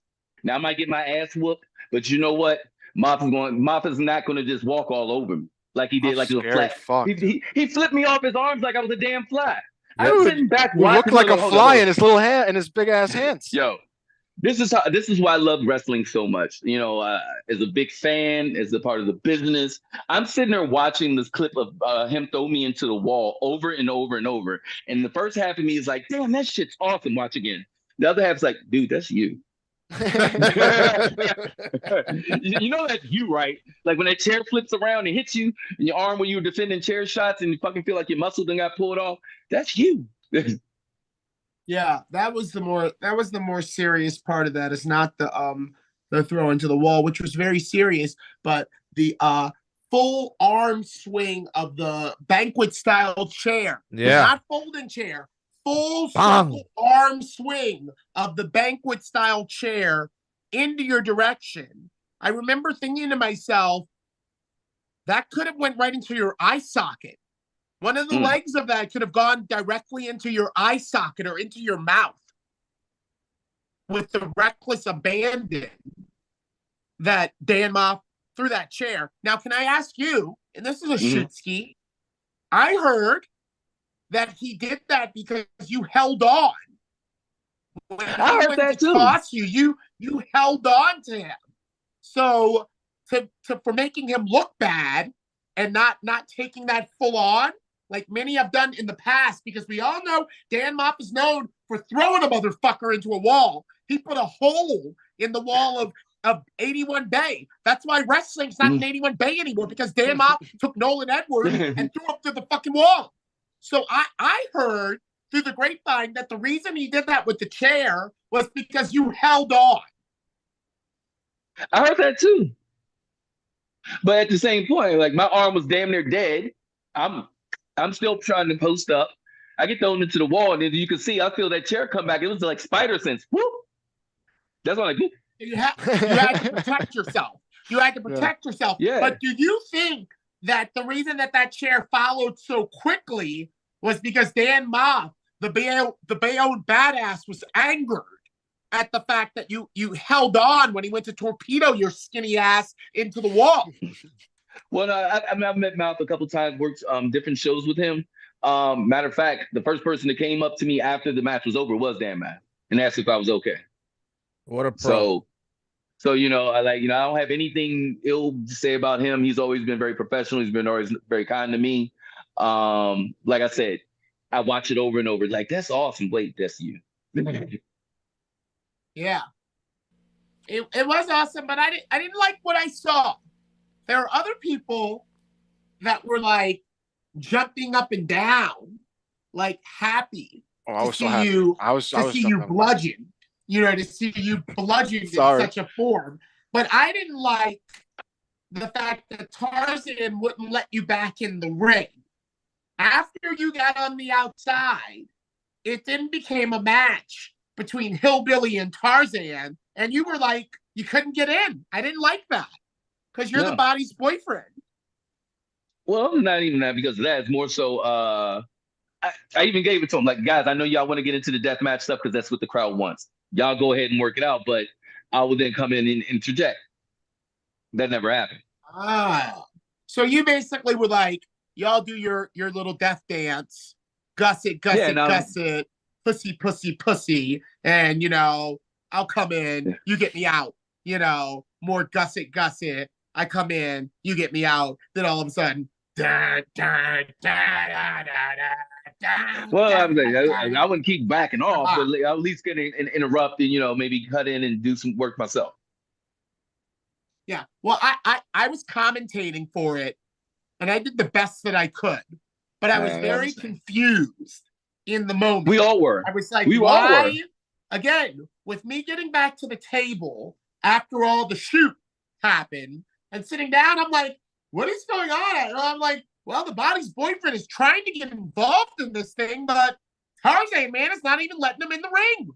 Now I might get my ass whooped, but you know what? Moth is not gonna just walk all over me like he did, like it was flat. Fuck. He flipped me off his arms like I was a damn fly. I Yep. was sitting back You watching. look like a hold fly on. in his little hand, in his big ass hands. Yo, this is why I love wrestling so much. You know, as a big fan, as a part of the business, I'm sitting there watching this clip of him throw me into the wall over and over and over. And the first half of me is like, damn, that shit's awesome. Watch again. The other half's like, dude, that's you. You know that's you, right? Like when that chair flips around and hits you in your arm when you were defending chair shots and you fucking feel like your muscle done got pulled off. That's you. Yeah, that was the more serious part of that. Is not the throw into the wall, which was very serious, but the full arm swing of the banquet style chair. Yeah. Not folding chair. Full Bang. circle arm swing of the banquet style chair into your direction. I remember thinking to myself, that could have went right into your eye socket. One of the legs of that could have gone directly into your eye socket or into your mouth with the reckless abandon that Dan Moff threw that chair. Now, can I ask you, and this is a shitski, I heard that he did that because you held on. When I heard that too. Toss you held on to him. So for making him look bad and not taking that full on, like many have done in the past, because we all know Dan Moff is known for throwing a motherfucker into a wall. He put a hole in the wall of 81 Bay. That's why wrestling's not in 81 Bay anymore, because Dan Moff took Nolan Edwards and threw him through the fucking wall. So I heard through the grapevine that the reason he did that with the chair was because you held on. I heard that too. But at the same point, like my arm was damn near dead. I'm still trying to post up. I get thrown into the wall, and then you can see I feel that chair come back. It was like spider sense. Whoop. That's what I do. You had to protect yourself. You had to protect yourself. Yeah. But do you think that the reason that chair followed so quickly was because Dan Moff, the Bayonne badass, was angered at the fact that you held on when he went to torpedo your skinny ass into the wall? Well, I've met Mouth a couple times, worked different shows with him. Matter of fact, the first person that came up to me after the match was over was Dan Mouth and asked if I was okay. What a pro. So I don't have anything ill to say about him. He's always been very professional. He's been always very kind to me. Like I said, I watch it over and over. Like, that's awesome. Wait, that's you. Yeah. It was awesome, but I didn't like what I saw. There are other people that were like jumping up and down, like happy Oh, I was to so see happy. you I was see you jumping. bludgeoned. You know, to see you bludgeoned in Sorry. such a form. But I didn't like the fact that Tarzan wouldn't let you back in the ring. After you got on the outside, it then became a match between Hillbilly and Tarzan, and you were like, you couldn't get in. I didn't like that because you're the No. body's boyfriend. Well, not even that because of that. It's more so. I even gave it to him. Like, guys, I know y'all want to get into the deathmatch stuff because that's what the crowd wants. Y'all go ahead and work it out, but I will then come in and interject. That never happened. So you basically were like, y'all do your little death dance, gusset, pussy, pussy, pussy, and you know, I'll come in, you get me out, you know, more gusset, I come in, you get me out, then all of a sudden, da, da, da, da, da, da, well, da, I wouldn't keep backing off, but I'll at least get in, interrupt and maybe cut in and do some work myself. Yeah, well, I was commentating for it, and I did the best that I could, but I was very confused in the moment. We all were. I was like, we why? All were. Again, with me getting back to the table after all the shoot happened and sitting down, I'm like, what is going on? And I'm like, well, the body's boyfriend is trying to get involved in this thing, but Tarzan, man, is not even letting him in the ring.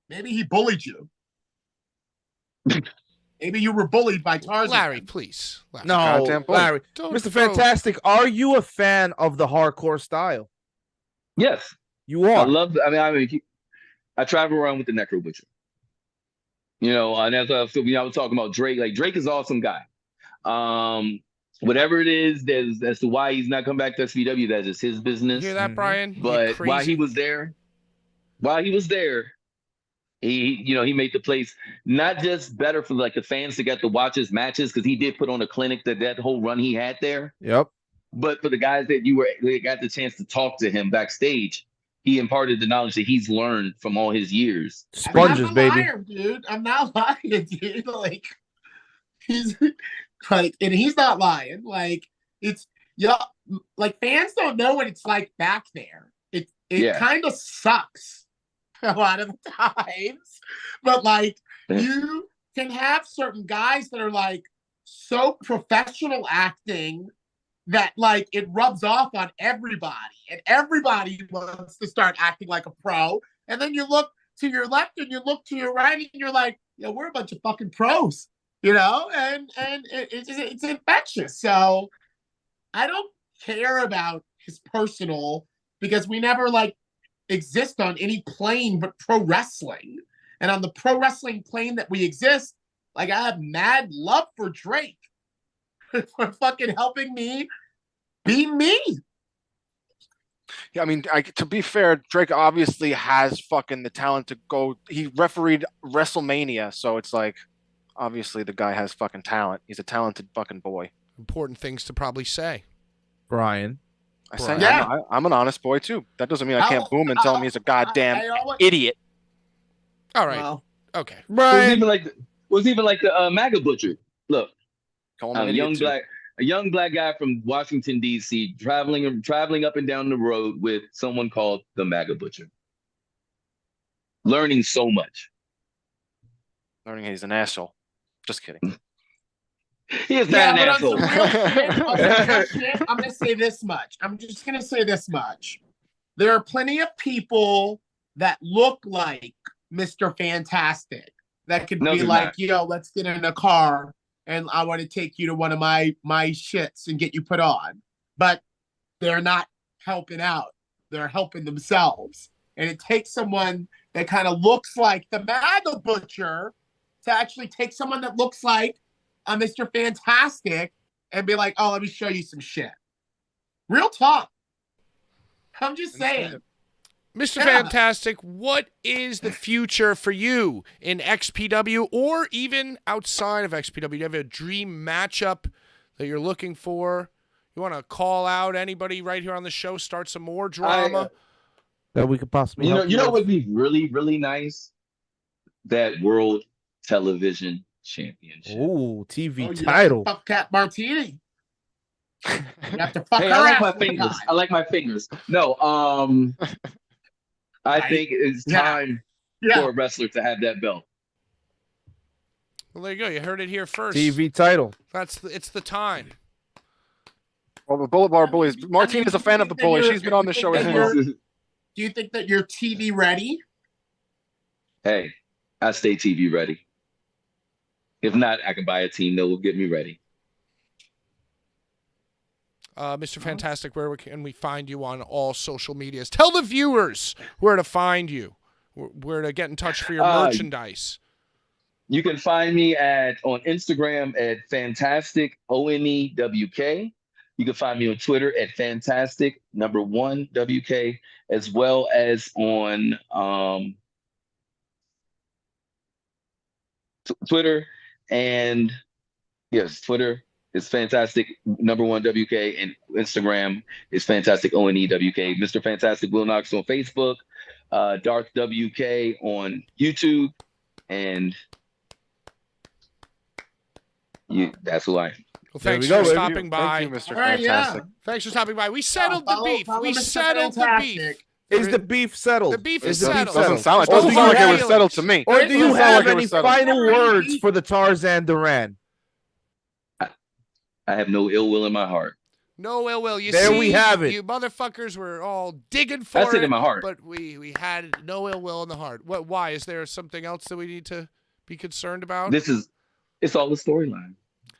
Maybe he bullied you. Maybe you were bullied by Tarzan. Larry, please. Larry. No, Larry. Mr. Fantastic, are you a fan of the hardcore style? Yes. You are. I travel around with the Necro Butcher. And as I was talking about Drake, like Drake is an awesome guy. Whatever it is, as to why he's not come back to SVW, that's just his business. You hear that, Brian? But while he was there, he made the place not just better for like the fans to get to watch his matches because he did put on a clinic that whole run he had there. Yep. But for the guys that got the chance to talk to him backstage, he imparted the knowledge that he's learned from all his years. Sponges, baby. Liar, dude. I'm not lying, dude. Like he's like, and he's not lying. Like it's like fans don't know what it's like back there. It kind of sucks a lot of the times, but like you can have certain guys that are like so professional acting that like it rubs off on everybody, and everybody wants to start acting like a pro. And then you look to your left and you look to your right, and you're like, yeah, we're a bunch of fucking pros, and it's infectious. So I don't care about his personal because we never like exist on any plane but pro wrestling. And on the pro wrestling plane that we exist, like I have mad love for Drake for fucking helping me be me. Yeah, I mean, to be fair, Drake obviously has fucking the talent to go. He refereed WrestleMania, so it's like, obviously the guy has fucking talent. He's a talented fucking boy. Important things to probably say. Brian. I'm an honest boy too. That doesn't mean I can't boom and tell him he's a goddamn idiot. All right. Well, okay. Brian. It was even like the MAGA Butcher. Look, a young black guy from Washington D.C. traveling up and down the road with someone called the MAGA Butcher, learning so much. Learning he's an asshole. Just kidding. He is not an asshole. I'm going to say this much. I'm just going to say this much. There are plenty of people that look like Mr. Fantastic that could be like, let's get in a car and I want to take you to one of my shits and get you put on. But they're not helping out. They're helping themselves. And it takes someone that kind of looks like the MAGA Butcher to actually take someone that looks like Mr. Fantastic and be like, oh, let me show you some shit. Real talk. I'm just saying. Mr. Fantastic, what is the future for you in XPW or even outside of XPW? Do you have a dream matchup that you're looking for? You want to call out anybody right here on the show, start some more drama? That we could possibly you know what would be really, really nice? That World Television Championship. Ooh, TV title. Fuck Cat Martini. You have to fuck Hey, her I like ass my one fingers. time. I like my fingers. No, I Right? think it's Yeah. time Yeah. for a wrestler to have that belt. Well, there you go. You heard it here first. TV title. It's the time. Well, the Blvd Bullies. Martina's a fan of the Bullies. She's been on the show as well. Do you think that you're TV ready? Hey, I stay TV ready. If not, I can buy a team that will get me ready. Mr. Fantastic, where can we find you on all social medias? Tell the viewers where to find you, where to get in touch for your merchandise. You can find me on Instagram at FantasticONEWK. You can find me on Twitter at Fantastic1WK, as well as on Twitter. And yes, Twitter is Fantastic1WK, and Instagram is FantasticONEWK. Mr. Fantastic Will Knox on Facebook, Darth WK on YouTube, and that's who I am. Well, thanks There we for go, stopping by. Thank you, Mr. All right, Fantastic. Thanks for stopping by. We settled the beef. Follow We Mr. settled the beef. Fantastic. Is the beef settled? The beef Is is the beef settled. Doesn't sound, it Or doesn't do sound you like it have- was settled to me. Or do you Doesn't sound have like it any was settled. final Never words beef. for the Tarzan Duran? I have no ill will in my heart. No ill will. You There see, we have it. You motherfuckers were all digging for That's it in my heart. but we had no ill will in the heart. What? Why? Is there something else that we need to be concerned about? It's all the storyline.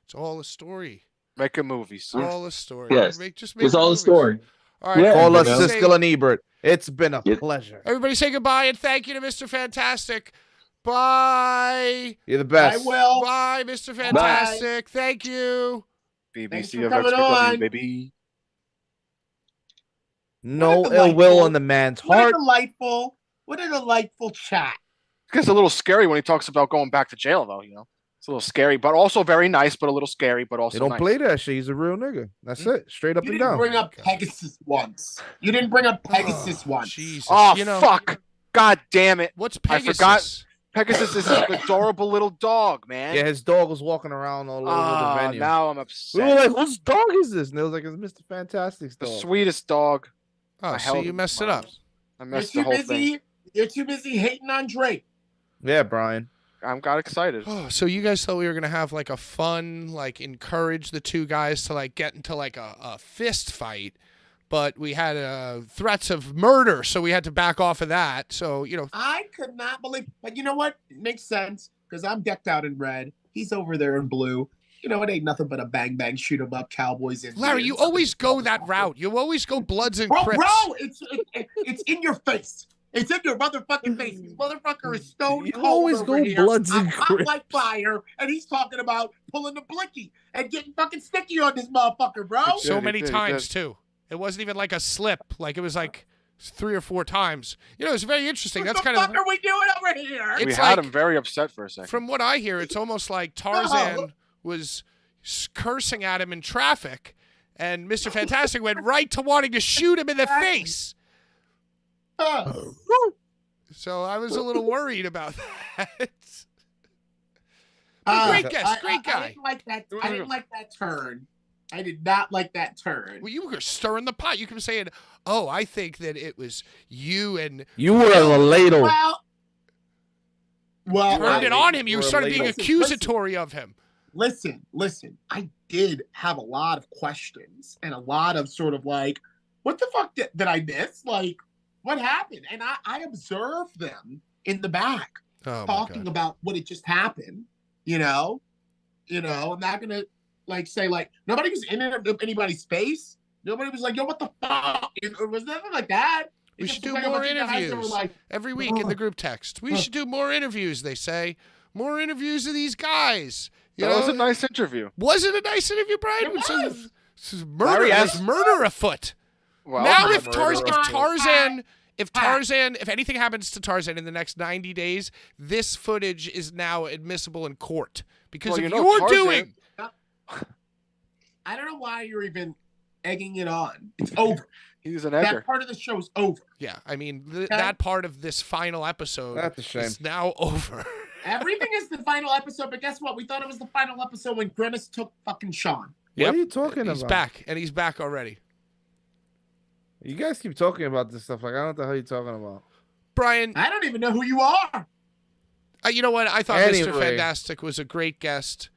It's all a story. Make a movie, It's son. all a story. Yes. Just make It's all a movies. story. All right. Yeah. Call us everybody say- Siskel and Ebert. It's been a Yeah. pleasure. Everybody say goodbye and thank you to Mr. Fantastic. Bye. You're the best. I will. Bye, Mr. Fantastic. Thank you. Thanks BBC for of coming XPW, on. baby. No What a ill will delightful- in the man's What a heart. delightful chat. It gets a little scary when he talks about going back to jail, though. It's a little scary, but also very nice, but a little scary, but also They don't nice. play that shit. He's a real nigga. That's it. Straight up You and didn't down. bring up Pegasus once. You didn't bring up Pegasus once. Jesus. Oh, You know, fuck. God damn it. What's I Pegasus? forgot. Pegasus is an adorable little dog, man. Yeah, his dog was walking around all over the venue. Now I'm We upset. were like, whose dog is this? And it was like, it's Mr. Fantastic's The dog. sweetest dog. Oh, I so held you him messed in it my up. arms. I You're messed too the whole busy. thing. You're too busy hating on Drake. Yeah, Brian. I got excited. Oh, so you guys thought we were gonna have like a fun, like encourage the two guys to like get into like a fist fight, but we had threats of murder, so we had to back off of that. So I could not believe, but you know what? It makes sense because I'm decked out in red. He's over there in blue. It ain't nothing but a bang bang shoot 'em up Cowboys. Larry, you always go that route. You always go Bloods and Crips. Bro, it's in your face. It's in your motherfucking face. This motherfucker is stone You cold always over go here. Bloods and I'm hot Crips. like fire, and he's talking about pulling the blicky and getting fucking sticky on this motherfucker, bro. So he many did, he times did. too. It wasn't even like a slip. Like it was like 3 or 4 times. It's very interesting. What That's the kind fuck of are we doing over here? It's We had like- him very upset for a second. from what I hear. It's almost like Tarzan was cursing at him in traffic, and Mr. Fantastic went right to wanting to shoot him in the face. So I was a little worried about that. Great guest, great guy. I didn't like that. I didn't like that turn. I did not like that turn. Well, you were stirring the pot. You kept saying, "Oh, I think that it was you and You were a ladle. Well, turned it on him." You We're started being listen, accusatory of him. Listen. I did have a lot of questions and a lot of sort of like, what the fuck did I miss? Like, what happened? And I observed them in the back Oh, my talking God. about what had just happened. I'm not gonna like say like nobody was in anybody's face. Nobody was like, yo, what the fuck? It was nothing like that. It We just should do was like a more bunch of guys that were interviews. like, Every week in the group text. We should do more interviews, they say. More interviews of these guys. That was a nice interview. Was it a nice interview, Brian? It was. This is murder. Larry There's asked- murder afoot. Well, Now not if murder. Tarzan, if anything happens to Tarzan in the next 90 days, this footage is now admissible in court. Because Well, if you know, you're Tarzan- doing... I don't know why you're even egging it on. It's over. He's an egger. That part of the show is over. Yeah, I mean, that part of this final episode That's a shame. is now over. Everything is the final episode, but guess what? We thought it was the final episode when Grimace took fucking Sean. What are you talking He's about? back, and he's back already. You guys keep talking about this stuff. Like, I don't know what the hell you're talking about. Brian, I don't even know who you are. you know what? I thought Anyway. Mr. Fantastic was a great guest.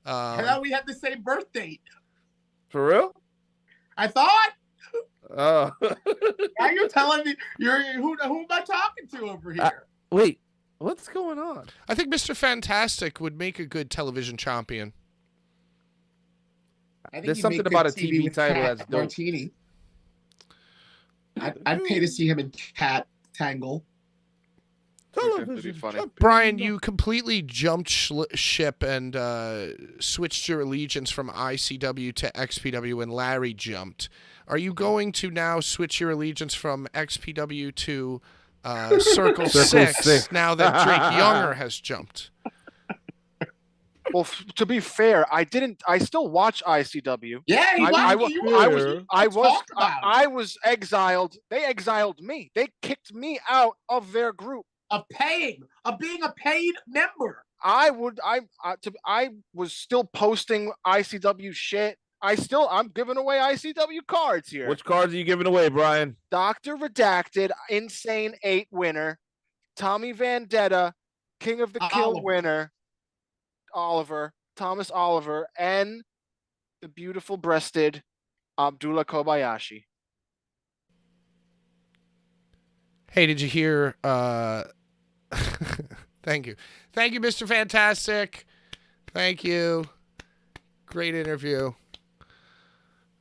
I thought we had the same birth date. For real? I thought. Oh. Now you're telling me who am I talking to over here? Wait, what's going on? I think Mr. Fantastic would make a good television champion. I think There's you something make about a good TV with title Cat that's dope. Martini. I'd pay to see him in Cat Tangle. Television. funny. champion. Brian, you completely jumped ship and switched your allegiance from ICW to XPW when Larry jumped. Are you going to now switch your allegiance from XPW to Circle 6 now that Drake Younger has jumped? Well, to be fair, I still watch ICW. Yeah, I was exiled. They exiled me. They kicked me out of their group. Of being a paid member. I was still posting ICW shit. I'm giving away ICW cards here. Which cards are you giving away, Brian? Dr. Redacted, Insane 8 winner, Tommy Vendetta, King of the Kill winner, Thomas Oliver, and the beautiful breasted Abdullah Kobayashi. Hey, did you hear? Thank you, Mr. Fantastic. Thank you. Great interview.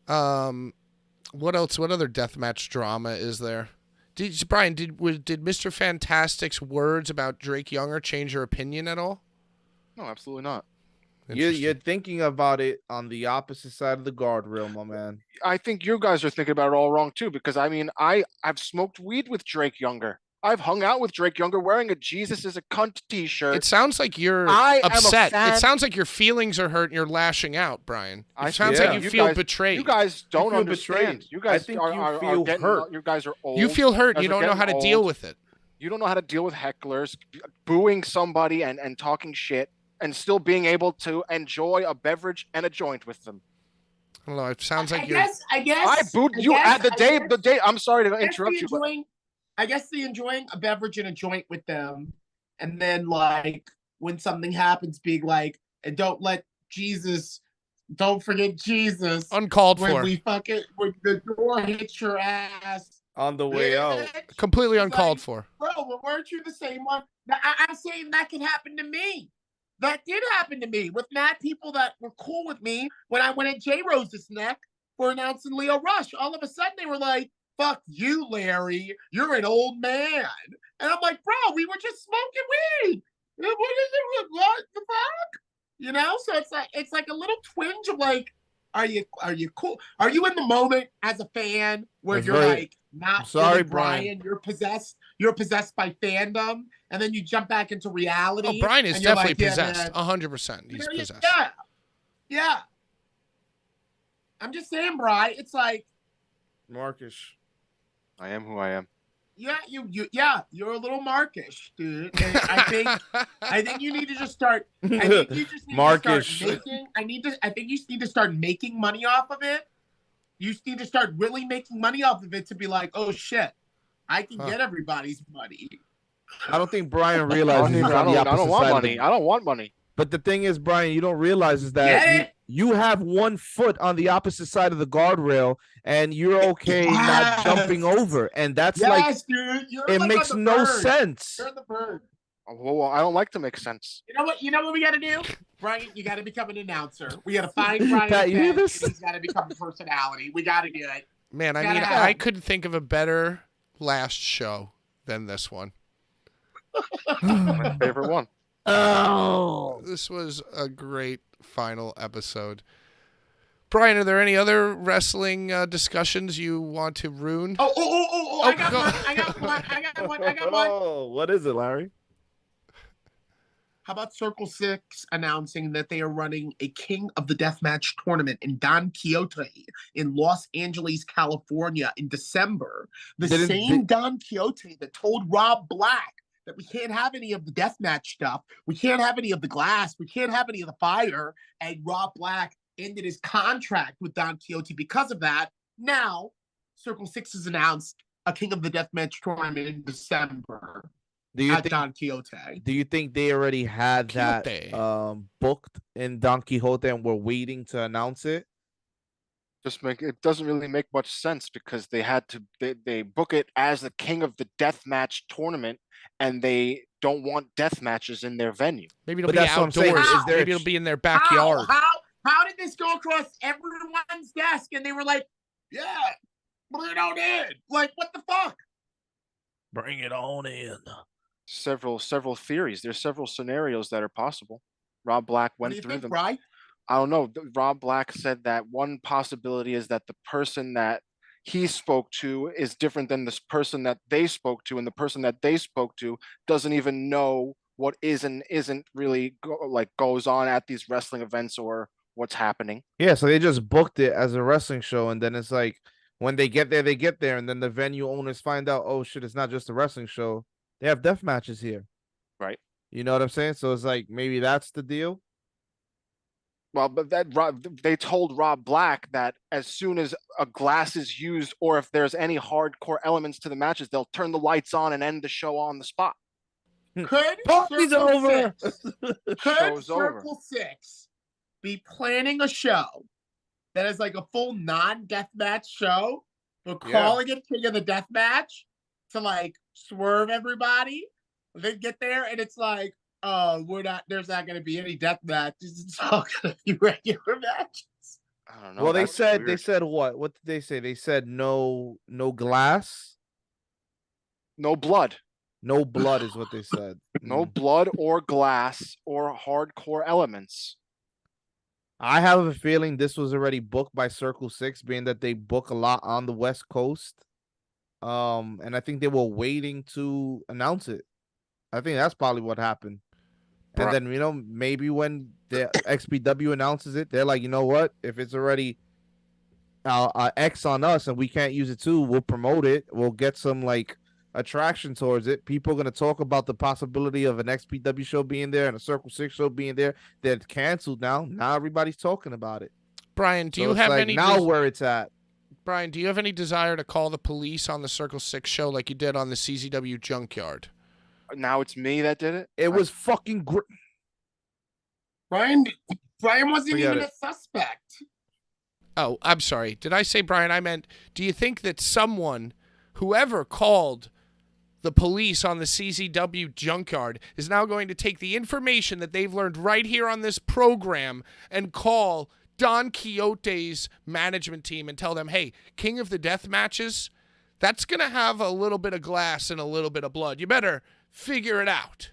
What else? What other deathmatch drama is there? Brian, did Mr. Fantastic's words about Drake Younger change your opinion at all? No, absolutely not. You're thinking about it on the opposite side of the guardrail, my man. I think you guys are thinking about it all wrong too, because I mean, I've smoked weed with Drake Younger. I've hung out with Drake Younger wearing a Jesus is a cunt t-shirt. It sounds like you're upset. It sounds like your feelings are hurt and you're lashing out, Brian. It sounds like you feel betrayed. You guys don't betrayed. understand. You guys feel hurt. You guys are old. You feel hurt and you don't know how to deal with it. You don't know how to deal with hecklers, booing somebody and talking shit, and still being able to enjoy a beverage and a joint with them. I don't know. It sounds like I booed you at the day. I'm sorry to interrupt you. I guess they enjoying a beverage and a joint with them, and then like when something happens, being like, and don't forget Jesus. Uncalled for. When the door hits your ass on the way out. Completely uncalled for. Bro, well, weren't you the same one? I'm saying that can happen to me. That did happen to me with mad people that were cool with me when I went at J Rose's neck for announcing Leo Rush. All of a sudden they were like, fuck you, Larry. You're an old man. And I'm like, bro, we were just smoking weed. What is it? What the fuck? You know? So it's like a little twinge of like, are you cool? Are you in the moment as a fan where you're like, not sorry, Brian, you're possessed by fandom, and then you jump back into reality. Oh, Brian is definitely possessed. 100%. He's possessed. Yeah. I'm just saying, Brian, it's like Marcus. I am who I am. Yeah, you're a little Markish, dude. And I think you need to just start. I think you just need to start making. I think you need to start making money off of it. You need to start really making money off of it to be like, oh shit, I can get everybody's money. I don't think Brian realizes. I don't want money. I don't want money. But the thing is, Brian, you don't realize is that you have one foot on the opposite side of the guardrail, and you're okay not jumping over, and that's dude. It makes no sense. You're the bird. Well, I don't like to make sense. You know what we got to do, Brian? You got to become an announcer. We got to find Brian. Pat, you hear this? He's got to become a personality. We got to do it. Man, I mean, I couldn't think of a better last show than this one. My favorite one. Oh, this was a great final episode. Brian, are there any other wrestling discussions you want to ruin? Oh! I got one. Oh, what is it, Larry? How about Circle 6 announcing that they are running a King of the Deathmatch tournament in Don Quixote in Los Angeles, California in December? Don Quixote that told Rob Black that we can't have any of the deathmatch stuff. We can't have any of the glass. We can't have any of the fire. And Rob Black ended his contract with Don Quixote because of that. Now, Circle Six has announced a King of the Deathmatch tournament in December at Don Quixote. Do you think they already had that booked in Don Quixote and were waiting to announce it? It doesn't really make much sense because they book it as the King of the Deathmatch tournament, and they don't want death matches in their venue. Maybe it'll be outdoors. Maybe it'll be in their backyard. How did this go across everyone's desk? And they were like, "Yeah, bring it on in." Like, what the fuck? Bring it on in. Several theories. There's several scenarios that are possible. Rob Black went through them. Right? I don't know. Rob Black said that one possibility is that the person that he spoke to is different than this person that they spoke to, and the person that they spoke to doesn't even know what is and isn't really goes on at these wrestling events or what's happening. Yeah, so they just booked it as a wrestling show, and then it's like when they get there, and then the venue owners find out, oh shit, it's not just a wrestling show. They have death matches here. Right. You know what I'm saying? So it's like maybe that's the deal. Well, but they told Rob Black that as soon as a glass is used, or if there's any hardcore elements to the matches, they'll turn the lights on and end the show on the spot. Could Party's over. Circle Six be planning a show that is like a full non-deathmatch show, but calling it King of the Deathmatch to like swerve everybody? They get there and it's like, there's not going to be any death matches. It's all going to be regular matches. I don't know. Well, they said what? What did they say? They said no glass, no blood. No blood is what they said. No blood or glass or hardcore elements. I have a feeling this was already booked by Circle Six, being that they book a lot on the West Coast. And I think they were waiting to announce it. I think that's probably what happened. And then, maybe when the XPW announces it, they're like, you know what? If it's already X on us and we can't use it too, we'll promote it. We'll get some attraction towards it. People are going to talk about the possibility of an XPW show being there and a Circle Six show being there. They're canceled now. Now everybody's talking about it. Brian, do you have any now where it's at? Brian, do you have any desire to call the police on the Circle Six show like you did on the CZW Junkyard? Now it's me that did it. It was fucking great. Brian wasn't even a suspect. Oh, I'm sorry. Did I say Brian? I meant, do you think that whoever called the police on the CZW Junkyard is now going to take the information that they've learned right here on this program and call Don Quixote's management team and tell them, hey, King of the Death matches, that's going to have a little bit of glass and a little bit of blood. You better figure it out.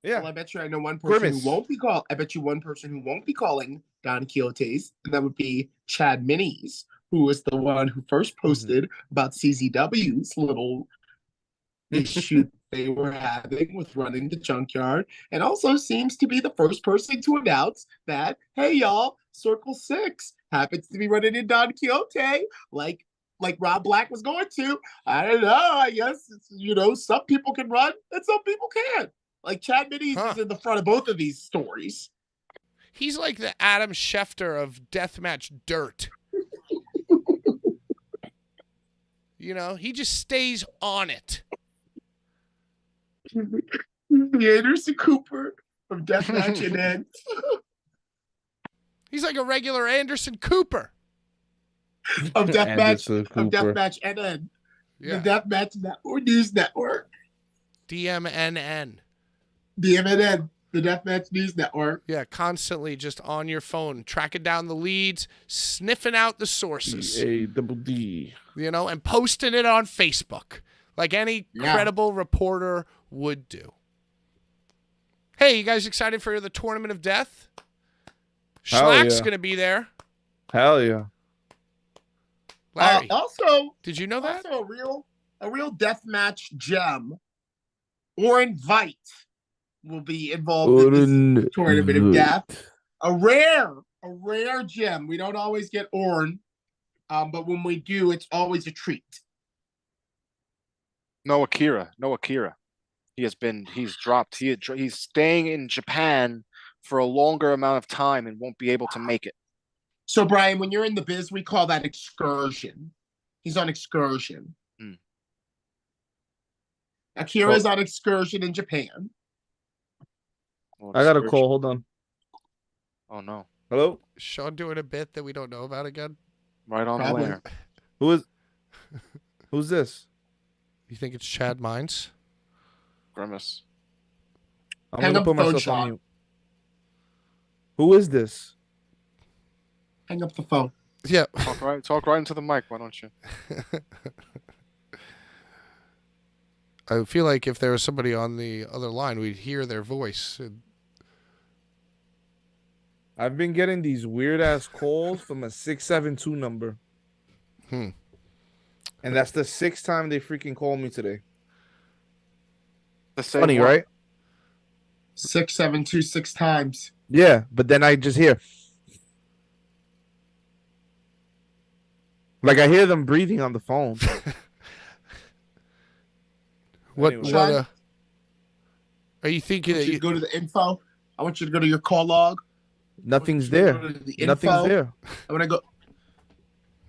Yeah. Well, I bet you I know one person who won't be called. I bet you one person who won't be calling Don Quixote's, and that would be Chad Minis, who was the one who first posted about CZW's little issue they were having with running the junkyard, and also seems to be the first person to announce that, hey, y'all, Circle Six happens to be running in Don Quixote, like Rob Black was going to. I don't know. I guess some people can run and some people can't. Like Chad Minis is in the front of both of these stories. He's like the Adam Schefter of Deathmatch Dirt. He just stays on it. The Anderson Cooper of Deathmatch and N. He's like a regular Anderson Cooper. Of Deathmatch and N. Yeah. The Deathmatch News Network. DMNN. DMNN, the Deathmatch News Network. Yeah, constantly just on your phone, tracking down the leads, sniffing out the sources. DADD. And posting it on Facebook like any credible reporter would do. Hey, you guys excited for the Tournament of Death? Schlack's going to be there. Hell yeah. Larry, also, did you know that? Also, a real deathmatch gem or invite will be involved in this Tournament of Death. A rare gem. We don't always get Orn, but when we do, it's always a treat. No Akira. He's dropped. He's staying in Japan for a longer amount of time and won't be able to make it. So, Brian, when you're in the biz, we call that excursion. He's on excursion. Akira's on excursion in Japan. I got a call. Hold on. Oh no. Hello? Sean doing a bit that we don't know about again? Right on Probably. the lair. Who's this? You think it's Chad Mines? Grimace. I'm Hang gonna up put the phone, myself on Sean. mute. Who is this? Hang up the phone. Yeah. Talk right into the mic, why don't you? I feel like if there was somebody on the other line, we'd hear their voice. I've been getting these weird ass calls from a 672 number. And that's the 6th time they freaking called me today. The same Funny, one. right? 6726 times. Yeah, but then I just hear. Like I hear them breathing on the phone. What? Sean, Are you thinking I that want you you to go to the info. I want you to go to your call log. Nothing's there. Nothing's there. I want to go.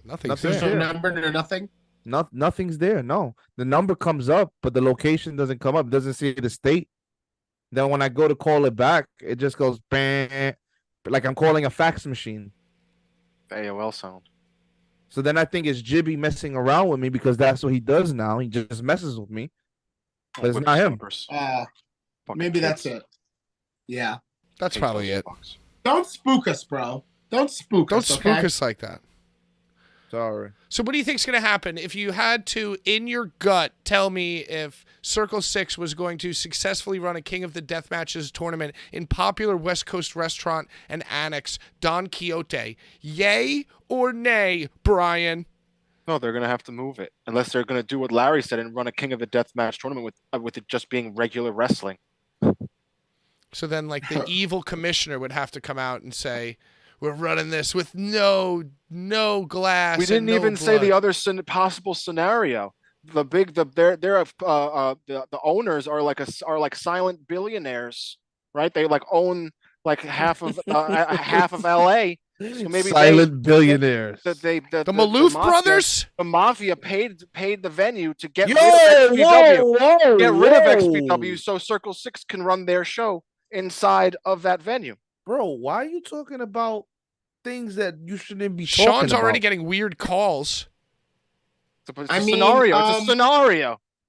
Nothing's There's there. no number, no nothing. Nothing's there. No, the number comes up, but the location doesn't come up. It doesn't see the state. Then when I go to call it back, it just goes bang, like I'm calling a fax machine. The AOL sound. So then I think it's Jibby messing around with me because that's what he does now. He just messes with me, but it's not him. Maybe that's it. Yeah. That's probably it. Don't spook us, bro. Don't spook us. Don't spook us like that. Sorry. So what do you think's going to happen if you had to, in your gut, tell me if Circle 6 was going to successfully run a King of the Death Matches tournament in popular West Coast restaurant and annex Don Quixote? Yay or nay, Brian? No, they're going to have to move it. Unless they're going to do what Larry said and run a King of the Death Match tournament with it just being regular wrestling. So then, like, the evil commissioner would have to come out and say, we're running this with no glass. We didn't even say the other possible scenario. The owners are like silent billionaires, right? They like own like half of LA. So maybe silent billionaires. The Maloof brothers. The mafia paid the venue to get rid of XPW. Get rid of XPW so Circle 6 can run their show inside of that venue. Bro, why are you talking about things that you shouldn't be talking about? Sean's already getting weird calls. It's a scenario.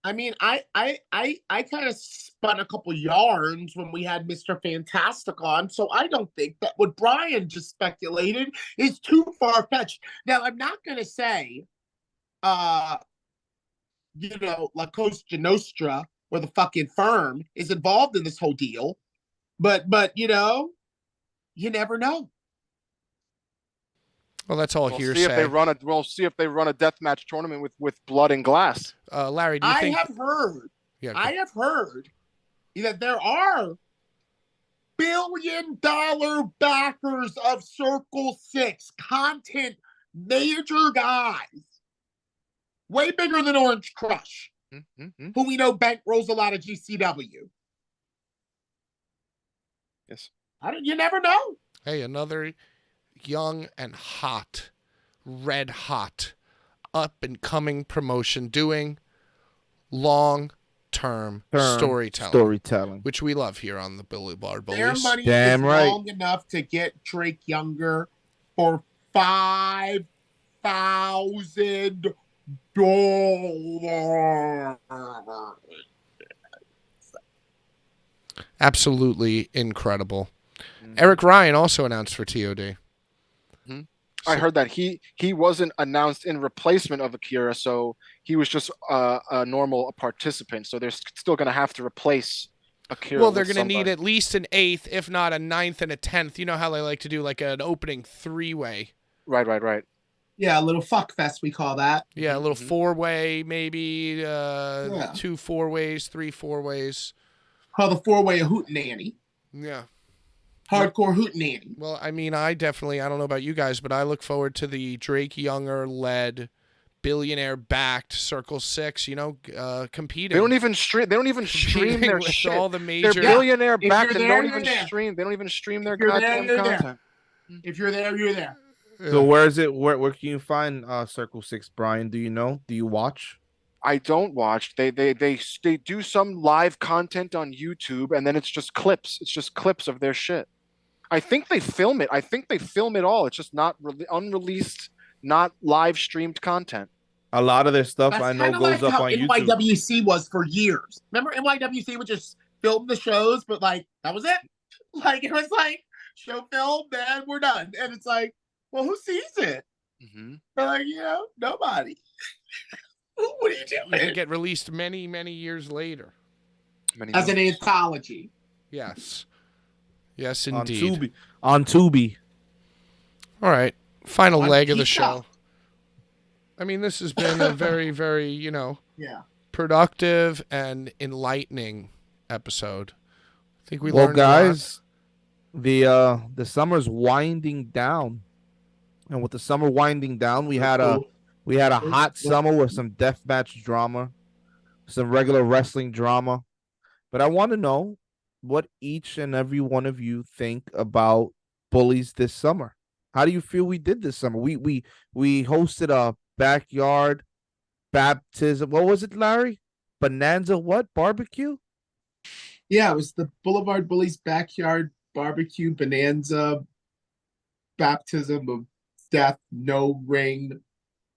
I mean, I kind of spun a couple yarns when we had Mr. Fantastic on, so I don't think that what Brian just speculated is too far-fetched. Now, I'm not going to say, La Cosa Nostra or the fucking firm is involved in this whole deal, but you never know. Well, that's all hearsay. We'll see if they run a deathmatch tournament with blood and glass. Larry, do you think? I have heard that there are billion-dollar backers of Circle 6, content major guys, way bigger than Orange Crush, who we know bankrolls a lot of GCW. Yes. You never know. Hey, another young and hot, red hot, up and coming promotion doing long-term storytelling, which we love here on the Blvd Bullies. Their money is long enough to get Drake Younger for $5,000. Absolutely incredible. Eric Ryan also announced for TOD. I heard that he wasn't announced in replacement of Akira, so he was just a normal participant. So they're still going to have to replace Akira. Well, they're going to need at least an 8th, if not a 9th and a 10th. You know how they like to do like an opening 3-way. Right. Yeah, a little fuck fest, we call that. Yeah, a little 4-way, maybe 2 4-ways, 3 4-ways. Call the 4-way a hootenanny. Yeah. Hardcore hootenanny. Well, I mean, I don't know about you guys, but I look forward to the Drake Younger-led, billionaire-backed Circle 6, competing. They don't even stream their shit. All the major... They're billionaire-backed and don't even stream. They don't even stream their goddamn content. If you're there, you're there. So where is it? Where can you find Circle 6, Brian? Do you know? Do you watch? I don't watch. They do some live content on YouTube, and then it's just clips. It's just clips of their shit. I think they film it. I think they film it all. It's just not unreleased, not live streamed content. A lot of their stuff That's I know kind of goes like up how on YouTube. NYWC was for years. Remember, NYWC would just film the shows, but like that was it. Like it was like show film, then we're done. And it's like, well, who sees it? They're like, nobody. What are you doing? It get released many, many years later. As an anthology. Yes. Yes, indeed. On Tubi. All right. Final On leg of the Peacock. show. I mean, this has been a very, very, Yeah. productive and enlightening episode. I think we Well, learned guys, the summer's winding down, and with the summer winding down, we had a hot summer with some deathmatch drama, some regular wrestling drama. But I want to know what each and every one of you think about Bullies this summer. How do you feel we did this summer? We hosted a backyard baptism. What was it, Larry? Bonanza what? Barbecue? Yeah, it was the Blvd Bullies backyard barbecue bonanza baptism of death, no ring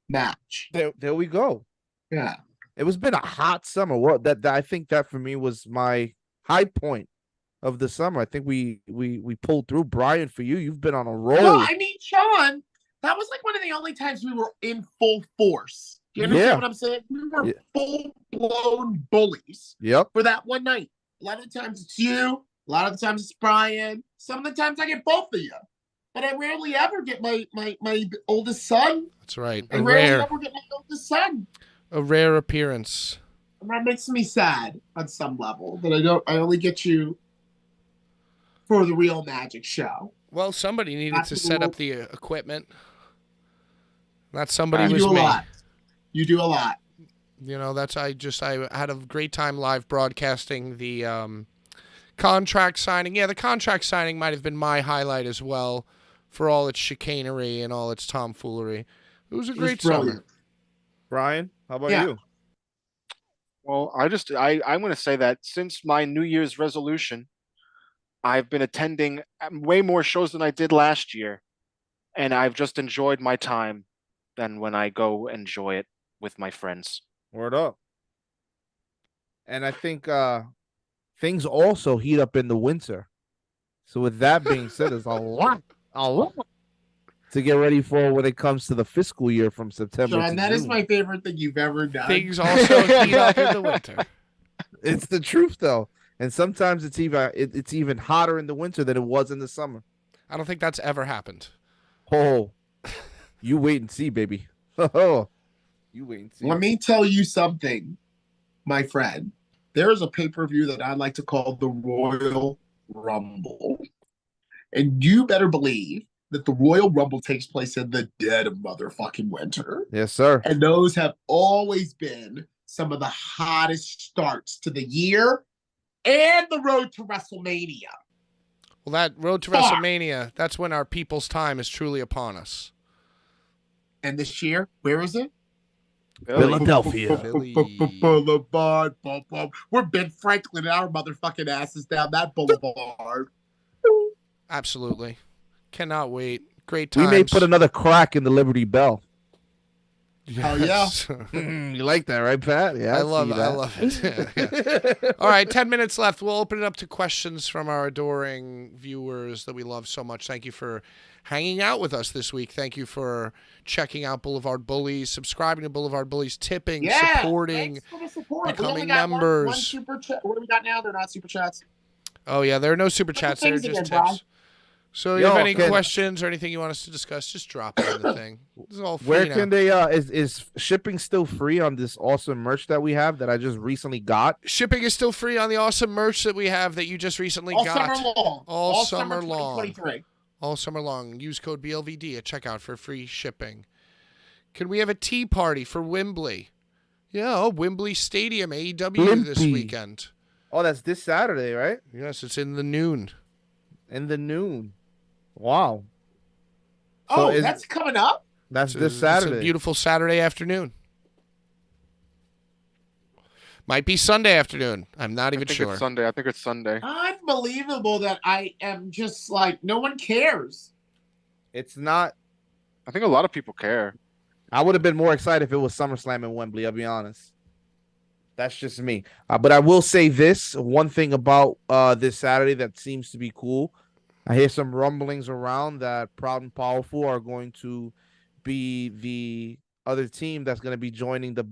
match. There we go. Yeah. It was been a hot summer. Well, that I think that for me was my high point of the summer. I think we pulled through. Brian, for you, you've been on a roll. No, I mean, Sean, that was like one of the only times we were in full force. Do you understand what I'm saying? We were full-blown bullies Yep. for that one night. A lot of the times it's you. A lot of the times it's Brian. Some of the times I get both of you. But I rarely ever get my oldest son. That's right. I rarely ever get my oldest son. A rare appearance. And that makes me sad on some level that I only get you for the real magic show. Well, somebody needed to set up the equipment. That somebody You was do a me. lot. You do a lot. I had a great time live broadcasting the contract signing. Yeah, the contract signing might have been my highlight as well, for all its chicanery and all its tomfoolery. It was a great summer. Brian, how about you? Well, I'm going to say that since my New Year's resolution, I've been attending way more shows than I did last year, and I've just enjoyed my time than when I go enjoy it with my friends. Word up. And I think things also heat up in the winter. So with that being said, there's a lot to get ready for when it comes to the fiscal year from September Sean, to that June. is my favorite thing you've ever done. Things also heat up in the winter. It's the truth, though. And sometimes it's even hotter in the winter than it was in the summer. I don't think that's ever happened. Oh, you wait and see, baby. Oh, you wait and see. Let me tell you something, my friend. There is a pay-per-view that I like to call the Royal Rumble. And you better believe that the Royal Rumble takes place in the dead of motherfucking winter. Yes, sir. And those have always been some of the hottest starts to the year and the road to WrestleMania. Well, that road to WrestleMania, that's when our people's time is truly upon us. And this year, where is it? Philadelphia. Boulevard. We're Ben Franklin and our motherfucking asses down that boulevard. Absolutely. Cannot wait. Great times. We may put another crack in the Liberty Bell. Yes. Oh, yeah. You like that, right, Pat? Yeah, I love it. Yeah. All right, 10 minutes left. We'll open it up to questions from our adoring viewers that we love so much. Thank you for hanging out with us this week. Thank you for checking out Blvd Bullies, subscribing to Blvd Bullies, tipping, supporting, thanks for the support. becoming we only got members. One super chat. What do we got now? They're not super chats. Oh, yeah, there are no super chats. They're things just again, tips. So if you have any Ken, questions or anything you want us to discuss, just drop it in the thing. This is all free Where now. can they is shipping still free on this awesome merch that we have that I just recently got? Shipping is still free on the awesome merch that we have that you just recently All got. summer long. All summer long. 2023. All summer long. Use code BLVD at checkout for free shipping. Can we have a tea party for Wembley? Yeah, Wembley Stadium, AEW this weekend. Oh, that's this Saturday, right? Yes, it's in the noon. In the noon. Wow. Oh, that's coming up? That's this It's Saturday. a beautiful Saturday afternoon. Might be Sunday afternoon. I'm not even sure. It's Sunday. I think it's Sunday. Unbelievable that I am just like, no one cares. It's not. I think a lot of people care. I would have been more excited if it was SummerSlam in Wembley, I'll be honest. That's just me. But I will say this, one thing about this Saturday that seems to be cool. I hear some rumblings around that Proud and Powerful are going to be the other team that's going to be joining the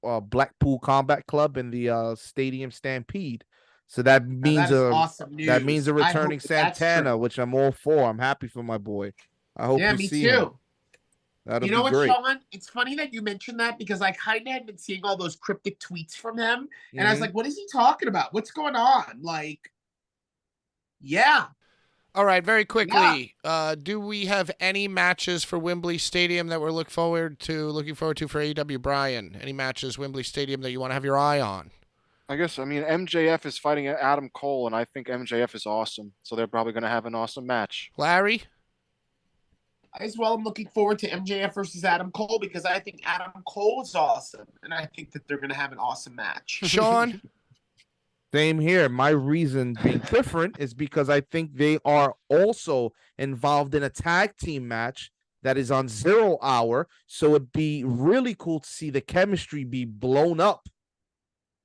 Blackpool Combat Club in the Stadium Stampede. So that means awesome news. That means a returning Santana, which I'm all for. I'm happy for my boy. I hope we see him. That'll you know be what, great. Sean? It's funny that you mentioned that because I kind of had been seeing all those cryptic tweets from him, and I was like, "What is he talking about? What's going on?" Like, yeah. All right, very quickly. Yeah. Do we have any matches for Wembley Stadium that we're looking forward to for AEW? Brian, any matches Wembley Stadium that you want to have your eye on? I mean, MJF is fighting Adam Cole, and I think MJF is awesome, so they're probably going to have an awesome match. Larry? As well, I'm looking forward to MJF versus Adam Cole because I think Adam Cole is awesome, and I think that they're going to have an awesome match. Sean? Same here. My reason being different is because I think they are also involved in a tag team match that is on 0 Hour, so it'd be really cool to see the chemistry be blown up.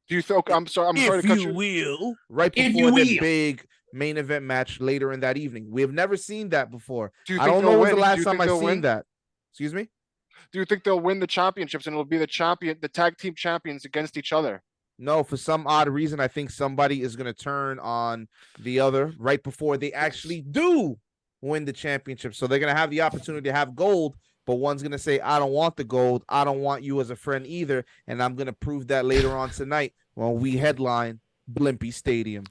Do you think? I'm sorry to cut you. Will. Right before the big main event match later in that evening. We have never seen that before. I don't know when's the last time I've seen that. Excuse me? Do you think they'll win the championships and it'll be the tag team champions against each other? No, for some odd reason, I think somebody is going to turn on the other right before they actually do win the championship. So they're going to have the opportunity to have gold, but one's going to say, I don't want the gold. I don't want you as a friend either. And I'm going to prove that later on tonight when we headline Blimpie Stadium.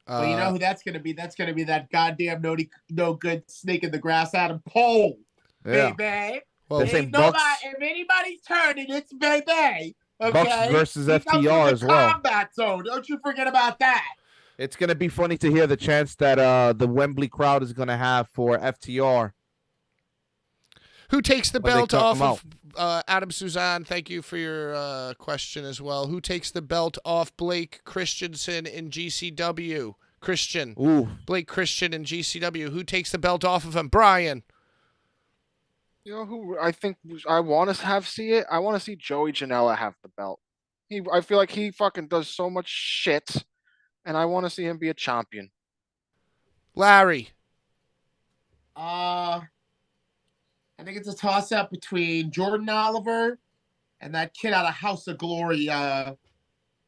Well, you know who that's going to be? That's going to be that goddamn no good snake in the grass, Adam Cole. Yeah. Baby. Well, if anybody's turning, it's baby. Okay? Bucks versus FTR as well. Combat zone. Don't you forget about that. It's going to be funny to hear the chance that the Wembley crowd is going to have for FTR. Who takes the belt off of Adam Suzanne? Thank you for your question as well. Who takes the belt off Blake Christensen in GCW? Blake Christian in GCW. Who takes the belt off of him? Brian. You know who I think I want to see it? I want to see Joey Janela have the belt. I feel like he fucking does so much shit, and I want to see him be a champion. Larry. I think it's a toss-up between Jordan Oliver and that kid out of House of Glory,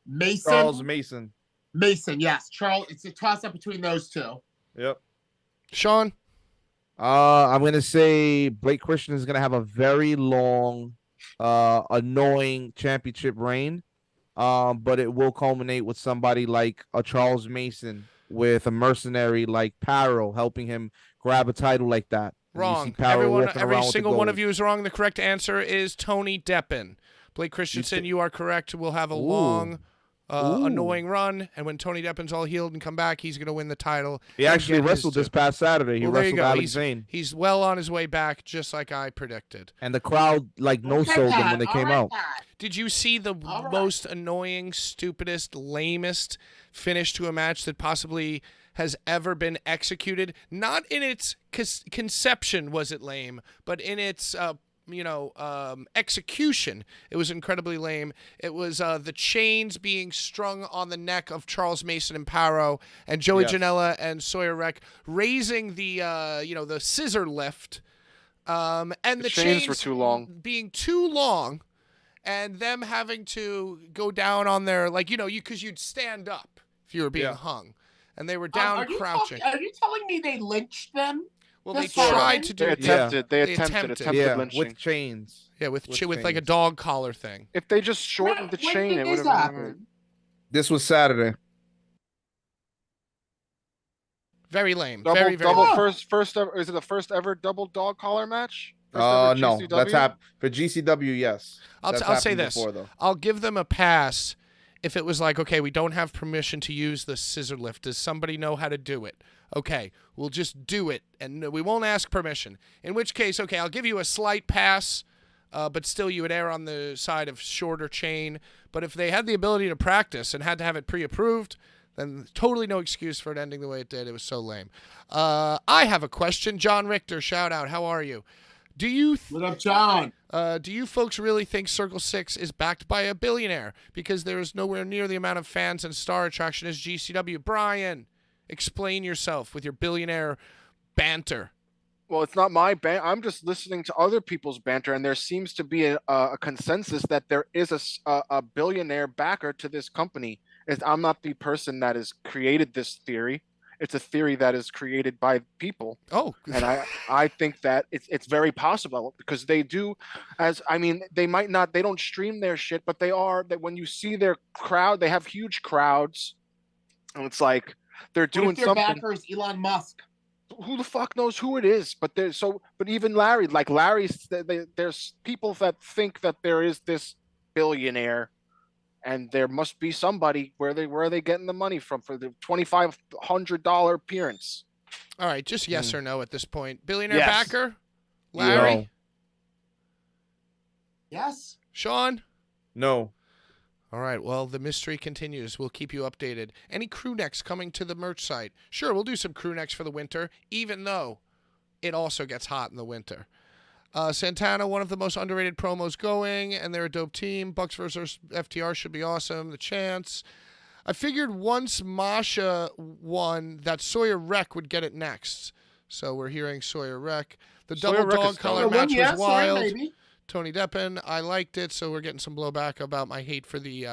Mason. Charles Mason. Mason, yes. It's a toss-up between those two. Yep. Sean? I'm going to say Blake Christian is going to have a very long, annoying championship reign, but it will culminate with somebody like a Charles Mason with a mercenary like Paro helping him grab a title like that. Wrong. Every single one of you is wrong. The correct answer is Tony Deppen. Blake Christensen, you are correct. Will have a long, annoying run, and when Tony Deppen's all healed and come back, he's going to win the title. He actually wrestled this past Saturday. He wrestled Alex Zane. He's well on his way back, just like I predicted. And the crowd no-sold him when they came out. Did you see the most annoying, stupidest, lamest finish to a match that possibly has ever been executed? Not in its conception was it lame, but in its execution, it was incredibly lame. It was the chains being strung on the neck of Charles Mason and Paro, and Joey Janela and Sawyer Wreck raising the scissor lift, and the chains were too long, being too long, and them having to go down on their because you'd stand up if you were being hung. And they were down crouching. Are you telling me they lynched them? Well, they tried to do it. They attempted lynching. With chains. Yeah, with like a dog collar thing. If they just shortened the chain, it would have happened. This was Saturday. Very lame. First ever. Is it the first ever double dog collar match? No, that's happened for GCW. Yes, I'll say this. Before, I'll give them a pass if it was like, okay, we don't have permission to use the scissor lift. Does somebody know how to do it? Okay, we'll just do it, and we won't ask permission. In which case, okay, I'll give you a slight pass, but still you would err on the side of shorter chain. But if they had the ability to practice and had to have it pre-approved, then totally no excuse for it ending the way it did. It was so lame. I have a question. John Richter, shout out. How are you? Do you What up, John? do you folks really think Circle 6 is backed by a billionaire? Because there is nowhere near the amount of fans and star attraction as GCW. Brian, explain yourself with your billionaire banter. Well, it's not my ban. I'm just listening to other people's banter, and there seems to be a consensus that there is a billionaire backer to this company. I'm not the person that has created this theory. It's a theory that is created by people. Oh, and I think that it's very possible because they do, they might not, they don't stream their shit, but that when you see their crowd, they have huge crowds, and it's like they're doing what if their something. backer is Elon Musk? Who the fuck knows who it is? But even Larry, there's people that think that there is this billionaire. And there must be somebody where are they getting the money from for the $2,500 appearance? All right, just yes or no at this point. Billionaire Yes. backer? Larry? No. Yes. Sean? No. All right, well, the mystery continues. We'll keep you updated. Any crew necks coming to the merch site? Sure, we'll do some crew necks for the winter, even though it also gets hot in the winter. Santana, one of the most underrated promos going, and they're a dope team. Bucks versus FTR should be awesome. The chance. I figured once Masha won, that Sawyer Wreck would get it next. So we're hearing Sawyer Wreck. The Sawyer double Wreck dog is collar dope. match was wild. Maybe. Tony Deppen, I liked it, so we're getting some blowback about my hate for the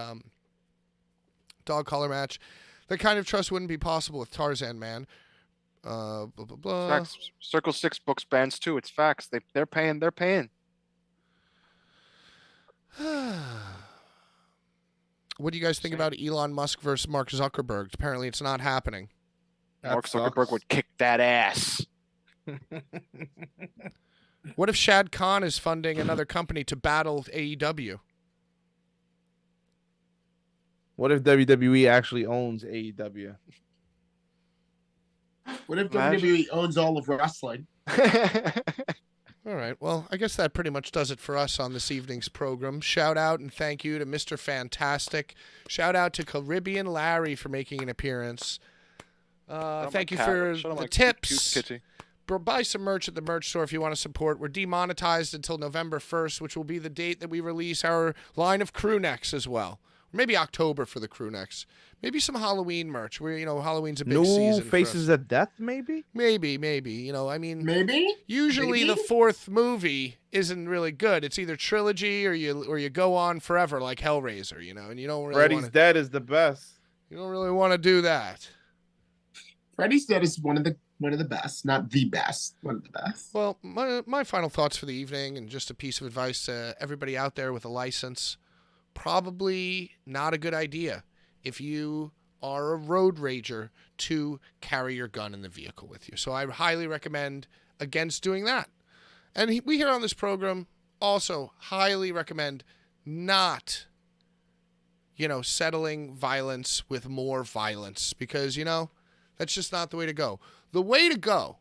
dog collar match. That kind of trust wouldn't be possible with Tarzan, man. Blah, blah, blah. Facts. Circle 6 books bands too. It's facts. They're paying. They're paying. What do you guys think about Elon Musk versus Mark Zuckerberg? Apparently, it's not happening. Mark Zuckerberg would kick that ass. What if Shad Khan is funding another company to battle AEW? What if WWE actually owns AEW? What if WWE owns all of wrestling? All right. Well, I guess that pretty much does it for us on this evening's program. Shout out and thank you to Mr. Fantastic. Shout out to Caribbean Larry for making an appearance. Thank you for the tips. Buy some merch at the merch store if you want to support. We're demonetized until November 1st, which will be the date that we release our line of crew necks as well. Maybe October for the crew necks. Maybe some Halloween merch. Where Halloween's a big season. New Faces of Death, maybe. Maybe. Maybe. Usually the fourth movie isn't really good. It's either trilogy or you go on forever like Hellraiser. And you don't really. Freddy's Dead is the best. You don't really want to do that. Freddy's Dead is one of the best, not the best, one of the best. Well, my final thoughts for the evening, and just a piece of advice to everybody out there with a license. Probably not a good idea if you are a road rager to carry your gun in the vehicle with you. So I highly recommend against doing that. And we here on this program also highly recommend not, settling violence with more violence because, that's just not the way to go. The way to go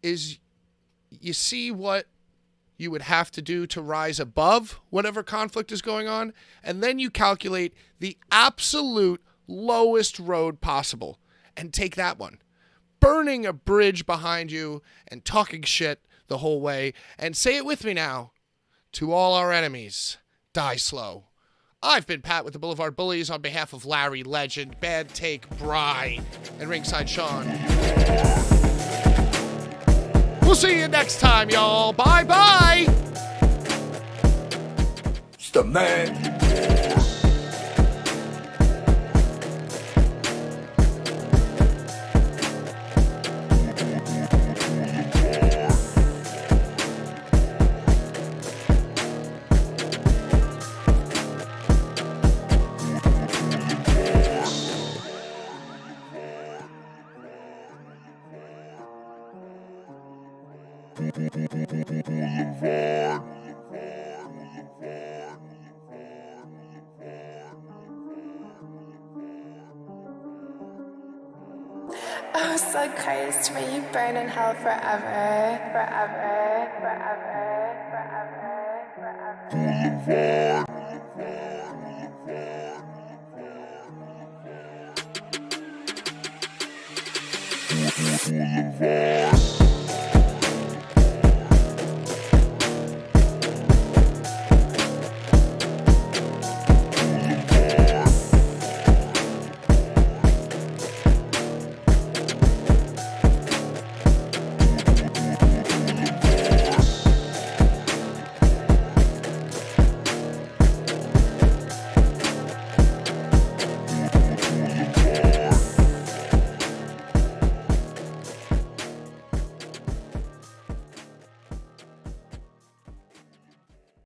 is you see what you would have to do to rise above whatever conflict is going on, and then you calculate the absolute lowest road possible and take that one. Burning a bridge behind you and talking shit the whole way, and say it with me now, to all our enemies, die slow. I've been Pat with the Blvd Bullies on behalf of Larry Legend, Bad Take Bry, and Ringside Sean. We'll see you next time, y'all. Bye-bye. It's the man. Boulevard. Oh, so cursed, may you burn in hell forever, forever, forever, forever, forever. Boulevard.